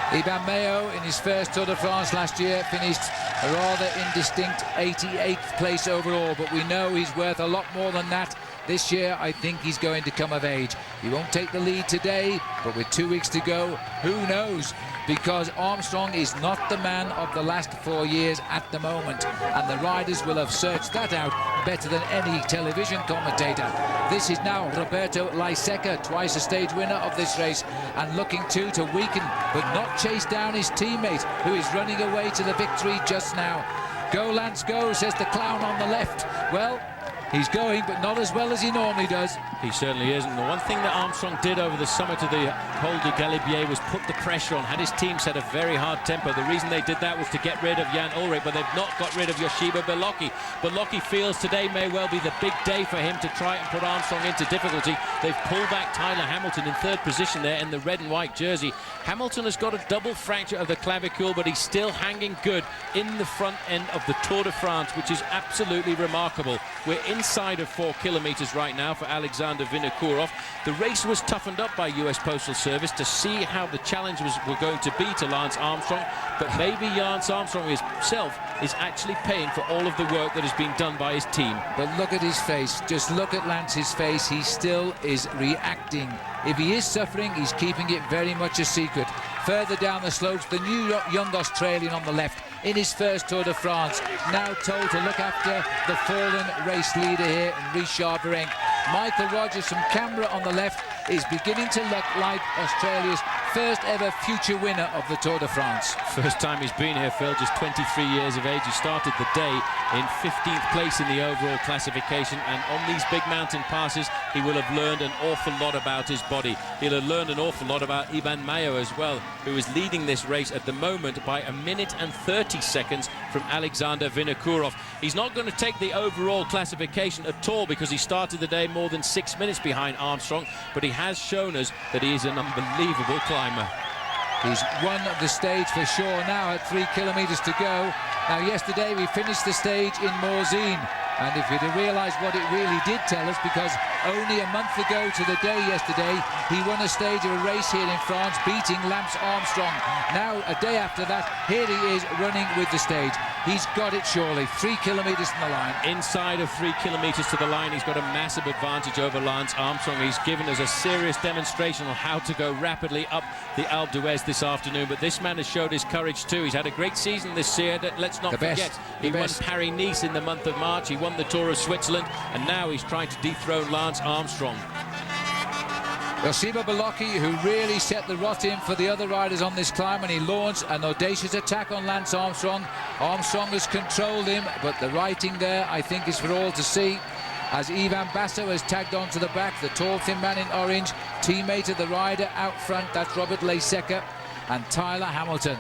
Iban Mayo, in his first Tour de France last year, finished a rather indistinct 88th place overall, but we know he's worth a lot more than that. This year, I think he's going to come of age. He won't take the lead today, but with 2 weeks to go, who knows? Because Armstrong is not the man of the last 4 years at the moment, and the riders will have searched that out better than any television commentator. This is now Roberto Laiseca, twice a stage winner of this race, and looking to weaken but not chase down his teammate, who is running away to the victory just now. Go, Lance, go, says the clown on the left. Well, he's going, but not as well as he normally does. He certainly isn't. The one thing that Armstrong did over the summit of the Col du Galibier was put the pressure on, had his team set a very hard tempo. The reason they did that was to get rid of Jan Ullrich, but they've not got rid of Yoshiba Belocchi. Belocchi feels today may well be the big day for him to try and put Armstrong into difficulty. They've pulled back Tyler Hamilton in 3rd position there in the red and white jersey. Hamilton has got a double fracture of the clavicule, but he's still hanging good in the front end of the Tour de France, which is absolutely remarkable. We're inside of 4 kilometers right now for Alexander Vinokurov. The race was toughened up by US Postal Service to see how the challenge were going to be to Lance Armstrong, but maybe Lance Armstrong himself is actually paying for all of the work that has been done by his team. But look at his face. Just look at Lance's face. He still is reacting. If he is suffering, he's keeping it very much a secret. Further down the slopes, the new young Australian on the left, in his first Tour de France, now told to look after the fallen race leader here, Richard Virenque. Michael Rogers from Canberra on the left is beginning to look like Australia's first ever future winner of the Tour de France. First time he's been here, Phil, just 23 years of age. He started the day in 15th place in the overall classification, and on these big mountain passes he will have learned an awful lot about his body. He'll have learned an awful lot about Iban Mayo as well, who is leading this race at the moment by 1 minute and 30 seconds from Alexander Vinokurov. He's not going to take the overall classification at all because he started the day more than 6 minutes behind Armstrong, but he has shown us that he is an unbelievable climber. He's won the stage for sure now at 3 kilometers to go. Now, yesterday we finished the stage in Morzine, and if you'd have realised what it really did tell us, because only a month ago to the day yesterday he won a stage of a race here in France, beating Lance Armstrong. Now, a day after that, here he is running with the stage. He's got it surely. 3 kilometers from the line. Inside of 3 kilometers to the line, he's got a massive advantage over Lance Armstrong. He's given us a serious demonstration on how to go rapidly up the Alpe d'Huez this afternoon, but this man has showed his courage too. He's had a great season this year. Let's not forget, he won Paris-Nice in the month of March, he won the Tour of Switzerland, and now he's trying to dethrone Lance Armstrong. Yoshiba Belocchi, who really set the rot in for the other riders on this climb, and he launched an audacious attack on Lance Armstrong. Armstrong has controlled him, but the writing there, I think, is for all to see. As Ivan Basso has tagged onto the back, the tall, thin man in orange, teammate of the rider out front, that's Robert Laiseca, and Tyler Hamilton.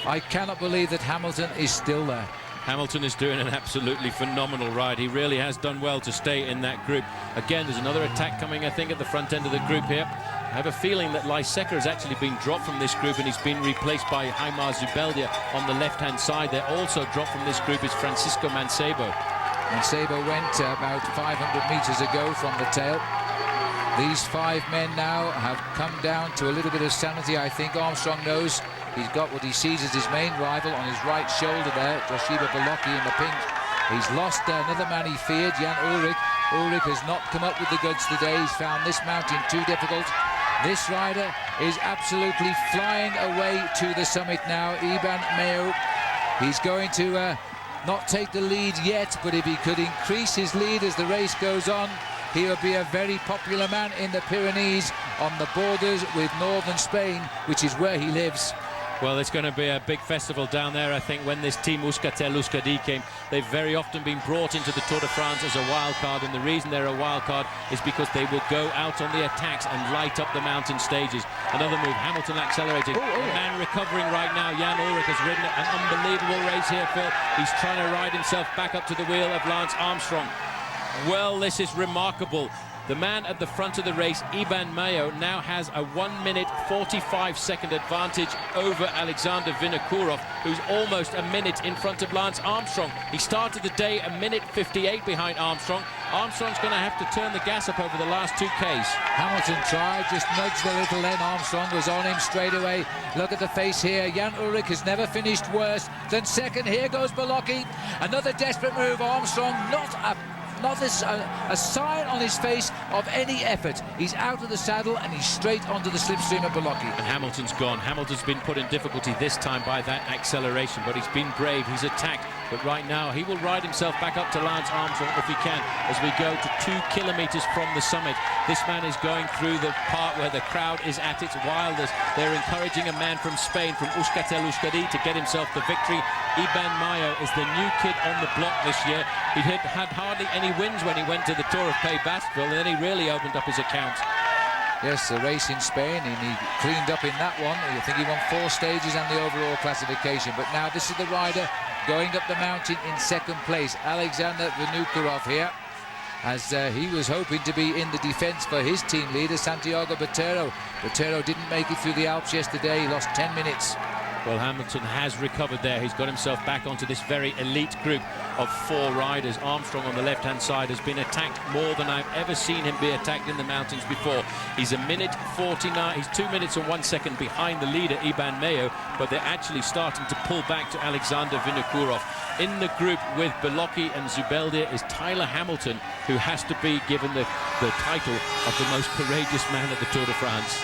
I cannot believe that Hamilton is still there. Hamilton is doing an absolutely phenomenal ride. He really has done well to stay in that group. Again, there's another attack coming, I think, at the front end of the group here. I have a feeling that Laiseca has actually been dropped from this group, and he's been replaced by Jaimar Zubeldia on the left-hand side. They're also dropped from this group is Francisco Mancebo. Mancebo went about 500 meters ago from the tail. These 5 men now have come down to a little bit of sanity. I think Armstrong knows he's got what he sees as his main rival on his right shoulder there, Joshiba Bolocki in the pink. He's lost another man he feared, Jan Ullrich. Ullrich has not come up with the goods today. He's found this mountain too difficult. This rider is absolutely flying away to the summit now. Iban Mayo, he's going to not take the lead yet, but if he could increase his lead as the race goes on, he will be a very popular man in the Pyrenees on the borders with northern Spain, which is where he lives. Well, it's going to be a big festival down there. I think when this team Euskaltel-Euskadi came, they've very often been brought into the Tour de France as a wild card, and the reason they're a wild card is because they will go out on the attacks and light up the mountain stages. Another move, Hamilton accelerating. The man recovering right now, Jan Ullrich, has ridden an unbelievable race here, Phil. He's trying to ride himself back up to the wheel of Lance Armstrong. Well, this is remarkable. The man at the front of the race, Iban Mayo, now has a 1-minute 45-second advantage over Alexander Vinokourov, who's almost a minute in front of Lance Armstrong. He started the day a minute 58 behind Armstrong. Armstrong's going to have to turn the gas up over the last 2 Ks. Hamilton tried, just nudged a little then. Armstrong was on him straight away. Look at the face here. Jan Ullrich has never finished worse than second. Here goes Bolocki. Another desperate move. Armstrong not a sign on his face of any effort. He's out of the saddle and he's straight onto the slipstream of Bolocki. And Hamilton's gone. Hamilton's been put in difficulty this time by that acceleration, but he's been brave. He's attacked. But right now, he will ride himself back up to Lance Armstrong if he can, as we go to 2 kilometers from the summit. This man is going through the part where the crowd is at its wildest. They're encouraging a man from Spain, from Euskaltel-Euskadi, to get himself the victory. Iban Mayo is the new kid on the block this year. He had hardly any wins when he went to the Tour of Pays Basque, and then he really opened up his account. Yes, the race in Spain, and he cleaned up in that one. I think he won 4 stages and the overall classification. But now this is the rider going up the mountain in second place, Alexander Vinokourov here, as he was hoping to be in the defence for his team leader, Santiago Botero. Botero didn't make it through the Alps yesterday. He lost 10 minutes. Well, Hamilton has recovered there. He's got himself back onto this very elite group of 4 riders. Armstrong on the left-hand side has been attacked more than I've ever seen him be attacked in the mountains before. He's a minute 49. He's 2 minutes and 1 second behind the leader, Iban Mayo, but they're actually starting to pull back to Alexander Vinokourov. In the group with Bolocki and Zubeldia is Tyler Hamilton, who has to be given the title of the most courageous man at the Tour de France.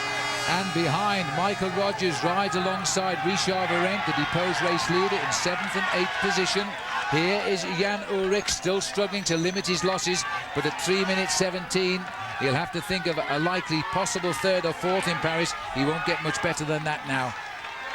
And behind, Michael Rogers rides alongside Richard Virenque, the deposed race leader, in 7th and 8th position. Here is Jan Ullrich, still struggling to limit his losses, but at 3 minutes 17, he'll have to think of a likely possible 3rd or 4th in Paris. He won't get much better than that now.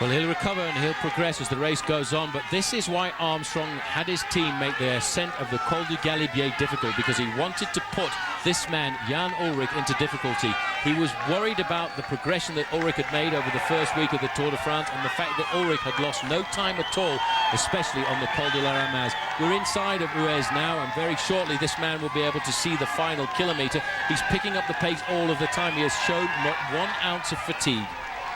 Well, he'll recover and he'll progress as the race goes on, but this is why Armstrong had his team make the ascent of the Col du Galibier difficult, because he wanted to put this man, Jan Ullrich, into difficulty. He was worried about the progression that Ullrich had made over the first week of the Tour de France and the fact that Ullrich had lost no time at all, especially on the Col de la Ramaz. We're inside of Uez now, and very shortly this man will be able to see the final kilometre. He's picking up the pace all of the time. He has shown not 1 ounce of fatigue.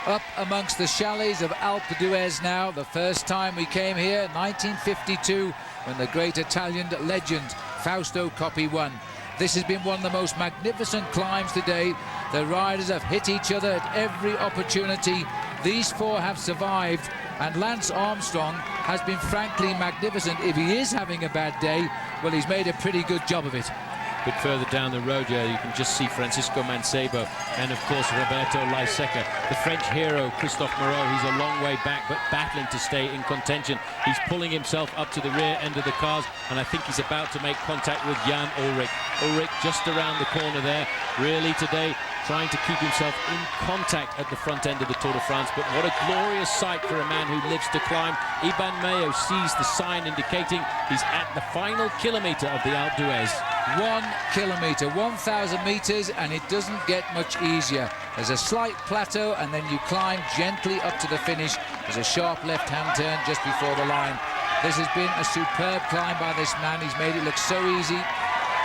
Up amongst the chalets of Alpe d'Huez now. The first time we came here, 1952, when the great Italian legend Fausto Coppi won. This has been one of the most magnificent climbs today. The riders have hit each other at every opportunity. These 4 have survived, and Lance Armstrong has been frankly magnificent. If he is having a bad day, well, he's made a pretty good job of it. A bit further down the road here, you can just see Francisco Mancebo and, of course, Roberto Laiseca. The French hero, Christophe Moreau, he's a long way back, but battling to stay in contention. He's pulling himself up to the rear end of the cars, and I think he's about to make contact with Jan Ullrich. Ullrich just around the corner there, really today trying to keep himself in contact at the front end of the Tour de France. But what a glorious sight for a man who lives to climb. Iban Mayo sees the sign indicating he's at the final kilometre of the Alpe d'Huez. 1 kilometre, 1,000 metres, and it doesn't get much easier. There's a slight plateau, and then you climb gently up to the finish. There's a sharp left-hand turn just before the line. This has been a superb climb by this man. He's made it look so easy.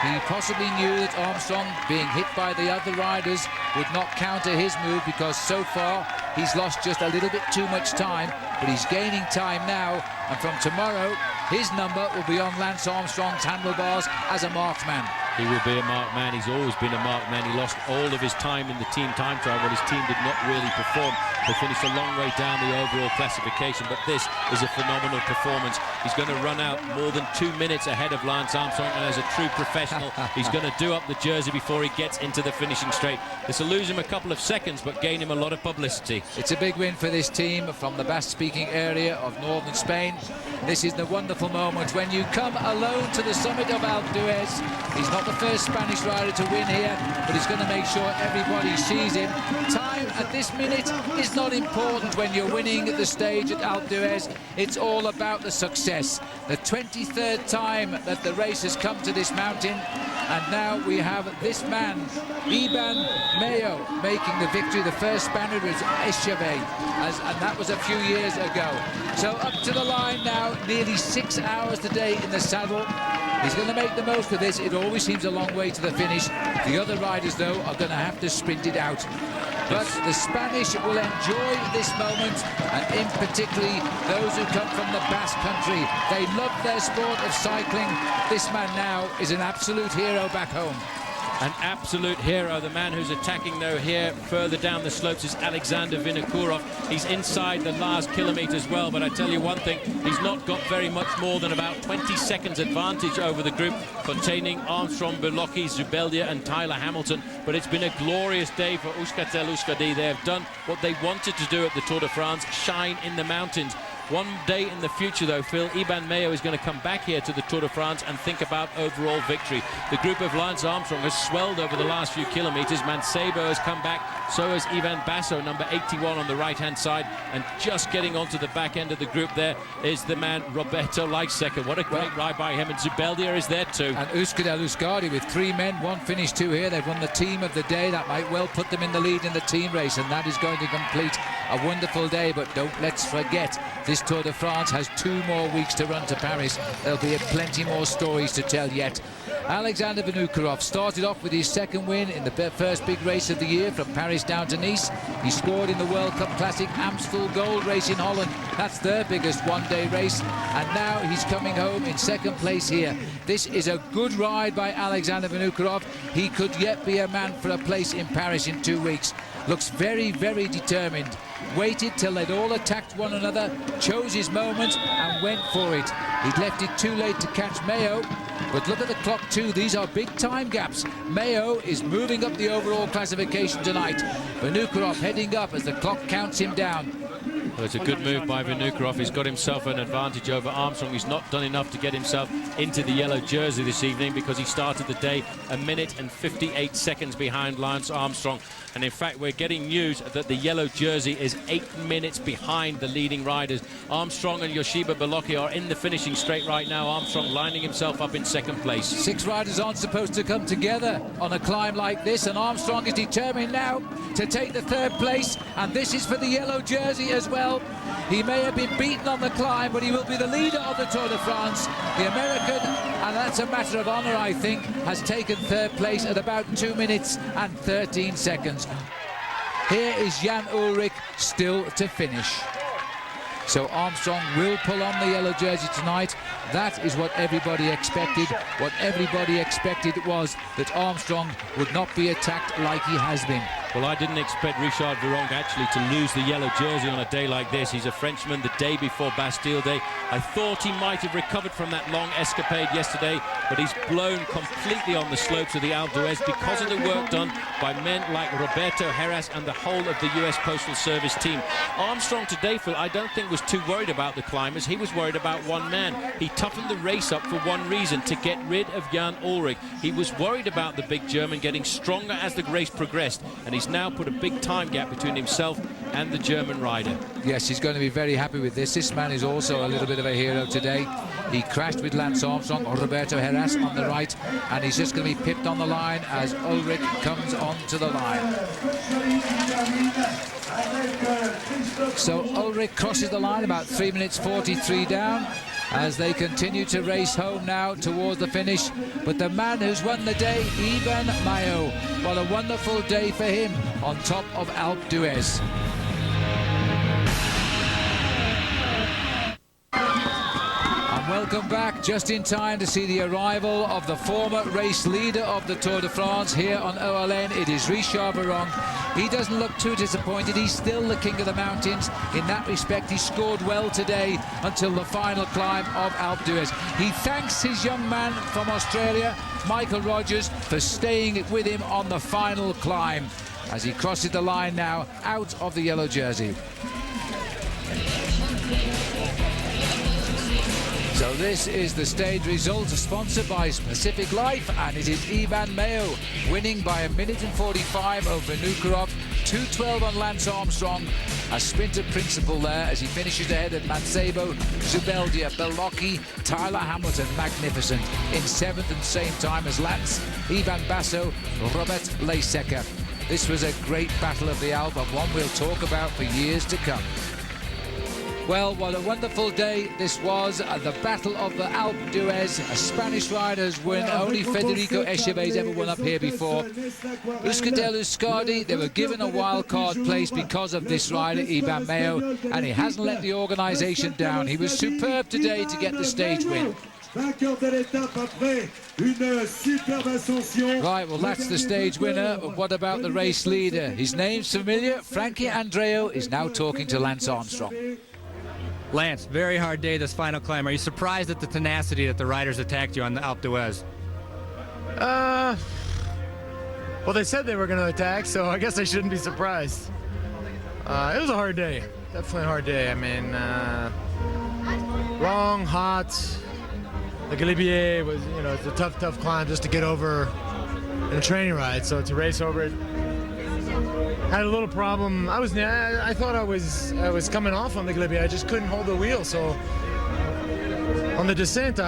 He possibly knew that Armstrong, being hit by the other riders, would not counter his move, because so far he's lost just a little bit too much time, but he's gaining time now, and from tomorrow his number will be on Lance Armstrong's handlebars as a marksman. He will be a marked man. He's always been a marked man. He lost all of his time in the team time trial when his team did not really perform. They finished a long way down the overall classification, but this is a phenomenal performance. He's going to run out more than 2 minutes ahead of Lance Armstrong, and as a true professional, he's going to do up the jersey before he gets into the finishing straight. This will lose him a couple of seconds, but gain him a lot of publicity. It's a big win for this team from the Basque-speaking area of northern Spain. This is the wonderful moment when you come alone to the summit of Alpe d'Huez. He's not the first Spanish rider to win here, but he's going to make sure everybody sees him. Time at this minute is not important when you're winning the stage at Alpe d'Huez. It's all about the success. The 23rd time that the race has come to this mountain, and now we have this man, Iban Mayo, making the victory. The first Spaniard was Echevet, and that was a few years ago. So up to the line now, nearly 6 hours today in the saddle. He's going to make the most of this. It always seems a long way to the finish. The other riders, though, are going to have to sprint it out. But the Spanish will enjoy this moment, and in particularly those who come from the Basque country. They love their sport of cycling. This man now is an absolute hero back home. An absolute hero. The man who's attacking, though, here further down the slopes is Alexander Vinokourov. He's inside the last kilometre as well, but I tell you one thing, he's not got very much more than about 20 seconds advantage over the group containing Armstrong, Berlocki, Zubeldia and Tyler Hamilton. But it's been a glorious day for Euskaltel-Euskadi. They have done what they wanted to do at the Tour de France, shine in the mountains. One day in the future, though, Phil, Iban Mayo is going to come back here to the Tour de France and think about overall victory. The group of Lance Armstrong has swelled over the last few kilometres. Mancebo has come back, so has Ivan Basso, number 81 on the right-hand side. And just getting onto the back end of the group there is the man Roberto Leitsecker. What a great ride by him, and Zubeldia is there too. And Euskaltel-Euskadi with 3 men, 1 finish, 2 here. They've won the team of the day. That might well put them in the lead in the team race, and that is going to complete a wonderful day. But don't let's forget, this Tour de France has 2 more weeks to run to Paris. There'll be plenty more stories to tell yet. Alexander Vinokourov started off with his second win in the first big race of the year from Paris down to Nice. He scored in the World Cup Classic Amstel Gold Race in Holland. That's their biggest one-day race, and now he's coming home in second place here. This is a good ride by Alexander Vinokourov. He could yet be a man for a place in Paris in 2 weeks. Looks very, very determined. Waited till they'd all attacked one another, chose his moment and went for it. He'd left it too late to catch Mayo, but look at the clock too. These are big time gaps. Mayo is moving up the overall classification tonight. Vinokourov heading up as the clock counts him down. Well, it's a good move by Vinokourov. He's got himself an advantage over Armstrong. He's not done enough to get himself into the yellow jersey this evening because he started the day 1 minute and 58 seconds behind Lance Armstrong. And in fact, we're getting news that the yellow jersey is 8 minutes behind the leading riders. Armstrong and Yoshiba Berlocki are in the finishing straight right now. Armstrong lining himself up in second place. 6 riders aren't supposed to come together on a climb like this, and Armstrong is determined now to take the 3rd place, and this is for the yellow jersey as well. He may have been beaten on the climb, but he will be the leader of the Tour de France. The American, and that's a matter of honour, I think, has taken 3rd place at about 2 minutes and 13 seconds. Here is Jan Ullrich still to finish. So Armstrong will pull on the yellow jersey tonight. That is what everybody expected. What everybody expected was that Armstrong would not be attacked like he has been. Well, I didn't expect Richard Virenque actually to lose the yellow jersey on a day like this. He's a Frenchman the day before Bastille Day. I thought he might have recovered from that long escapade yesterday, but he's blown completely on the slopes of the Alpe d'Huez because of the work done by men like Roberto Heras and the whole of the US Postal Service team. Armstrong today, Phil, I don't think was too worried about the climbers. He was worried about one man. He toughened the race up for one reason, to get rid of Jan Ullrich. He was worried about the big German getting stronger as the race progressed, and he's now put a big time gap between himself and the German rider. Yes, he's going to be very happy with this. This man is also a little bit of a hero today. He crashed with Lance Armstrong or Roberto Heras on the right, and he's just going to be pipped on the line as Ullrich comes onto the line. So Ullrich crosses the line about 3 minutes 43 down as they continue to race home now towards the finish. But the man who's won the day, Iban Mayo, what a wonderful day for him on top of Alpe d'Huez. And welcome back. Just in time to see the arrival of the former race leader of the Tour de France here on OLN. It is Richard Viron. He doesn't look too disappointed. He's still the king of the mountains. In that respect, he scored well today until the final climb of Alpe d'Huez. He thanks his young man from Australia, Michael Rogers, for staying with him on the final climb as he crosses the line now out of the yellow jersey. So this is the stage result, sponsored by Pacific Life, and it is Iban Mayo winning by 1:45 over Vinokurov, 2:12 on Lance Armstrong, a sprinter principal there as he finishes ahead of Mancebo, Zubeldia, Belocchi, Tyler Hamilton, magnificent, in 7th and same time as Lance, Ivan Basso, Robert Leiseca. This was a great battle of the Alps, one we'll talk about for years to come. Well, what a wonderful day this was, the Battle of the Alpe d'Huez. A Spanish rider's win. Only Federico Echever's ever won up here before. Euskaltel Euskadi, they were given a wild-card place because of this rider, Iban Mayo, and he hasn't let the organisation down. He was superb today to get the stage win. Right, well, that's the stage winner. But what about the race leader? His name's familiar. Frankie Andreu is now talking to Lance Armstrong. Lance, very hard day this final climb. Are you surprised at the tenacity that the riders attacked you on the Alpe d'Huez? Well, they said they were going to attack, so I guess I shouldn't be surprised. It was a hard day. Definitely a hard day. I mean, long, hot. The Galibier was, you know, it's a tough climb just to get over in a training ride. So to race over it, had a little problem. I thought I was coming off on the Galibier. I just couldn't hold the wheel. So on the descent,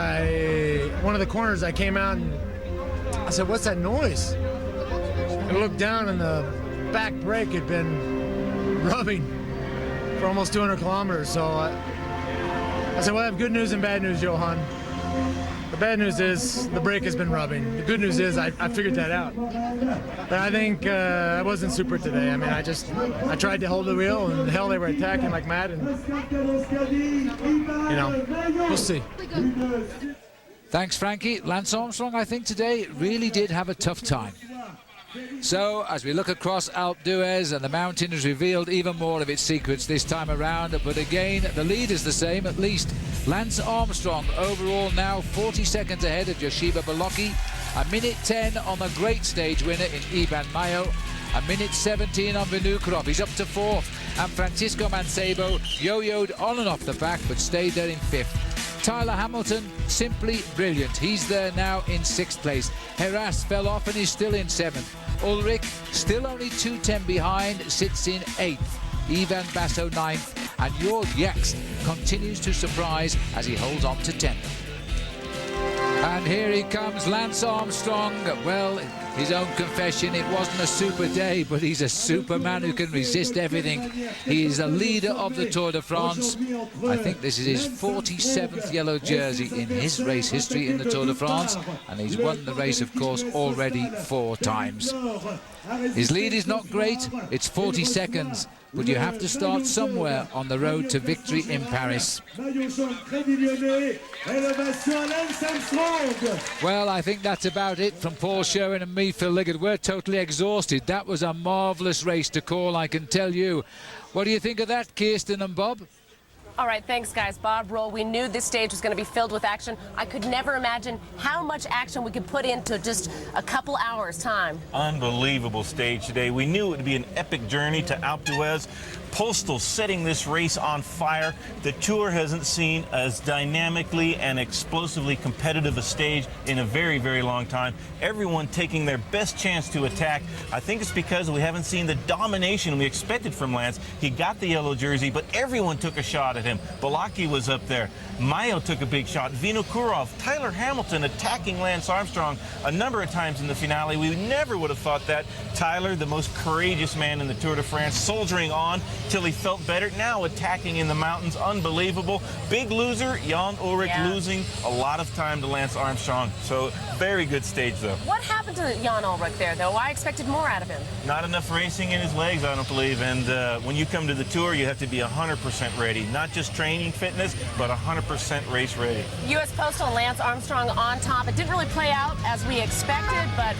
one of the corners, I came out and I said, "What's that noise?" I looked down and the back brake had been rubbing for almost 200 kilometers. So I said, "Well, I have good news and bad news, Johan. The bad news is the brake has been rubbing. The good news is I figured that out. But I think I wasn't super today. I mean, I tried to hold the wheel, and hell, they were attacking like mad, and, you know, we'll see." Thanks, Frankie. Lance Armstrong, I think today really did have a tough time. So, as we look across Alpe d'Huez, and the mountain has revealed even more of its secrets this time around, but again, the lead is the same, at least. Lance Armstrong, overall now 40 seconds ahead of Yoshiba Belocchi, 1:10 on the great stage winner in Iban Mayo, 1:17 on Vinokurov. He's up to 4th, and Francisco Mancebo yo-yoed on and off the back, but stayed there in 5th. Tyler Hamilton, simply brilliant. He's there now in 6th place. Heras fell off and is still in 7th. Ulrich, still only 2:10 behind, sits in 8th. Ivan Basso 9th, and Jörg Jex continues to surprise as he holds on to 10th. And here he comes, Lance Armstrong. Well, his own confession, it wasn't a super day, but he's a superman who can resist everything. He is a leader of the Tour de France. I think this is his 47th yellow jersey in his race history in the Tour de France, and he's won the race, of course, already 4 times. His lead is not great, it's 40 seconds, but you have to start somewhere on the road to victory in Paris. Well, I think that's about it from Paul Sherwen and me, Phil Liggett. We're totally exhausted. That was a marvellous race to call, I can tell you. What do you think of that, Kirsten and Bob? All right, thanks, guys. Bob Roll, we knew this stage was going to be filled with action. I could never imagine how much action we could put into just a couple hours' time. Unbelievable stage today. We knew it would be an epic journey to Alpe d'Huez. Postal setting this race on fire. The Tour hasn't seen as dynamically and explosively competitive a stage in a very, very long time. Everyone taking their best chance to attack. I think it's because we haven't seen the domination we expected from Lance. He got the yellow jersey, but everyone took a shot at him. Belocchi was up there. Mayo took a big shot. Vinokurov, Tyler Hamilton attacking Lance Armstrong a number of times in the finale. We never would have thought that. Tyler, the most courageous man in the Tour de France, soldiering on. till he felt better. Now attacking in the mountains, unbelievable. Big loser, Jan Ullrich losing a lot of time to Lance Armstrong. So very good stage, though. What happened to Jan Ullrich there, though? I expected more out of him. Not enough racing in his legs, I don't believe. And when you come to the Tour, you have to be 100% ready. Not just training fitness, but 100% race ready. U.S. Postal and Lance Armstrong on top. It didn't really play out as we expected, but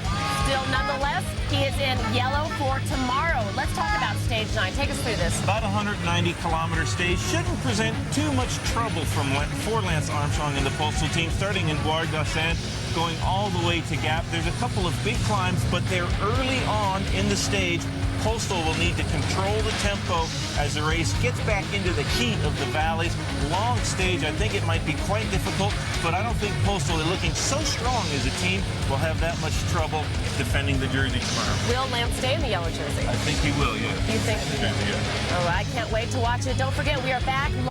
still, nonetheless, he is in yellow for tomorrow. Let's talk about Stage 9. Take us through this. About 190-kilometer stage shouldn't present too much trouble for Lance Armstrong and the Postal team, starting in Bois d'Ascent, going all the way to Gap. There's a couple of big climbs, but they're early on in the stage. Postal will need to control the tempo as the race gets back into the heat of the valleys. Long stage, I think it might be quite difficult, but I don't think Postal, looking so strong as a team, will have that much trouble defending the jersey tomorrow. Will Lance stay in the yellow jersey? I think he will, yeah. You think? Yeah. Oh, I can't wait to watch it. Don't forget, we are back.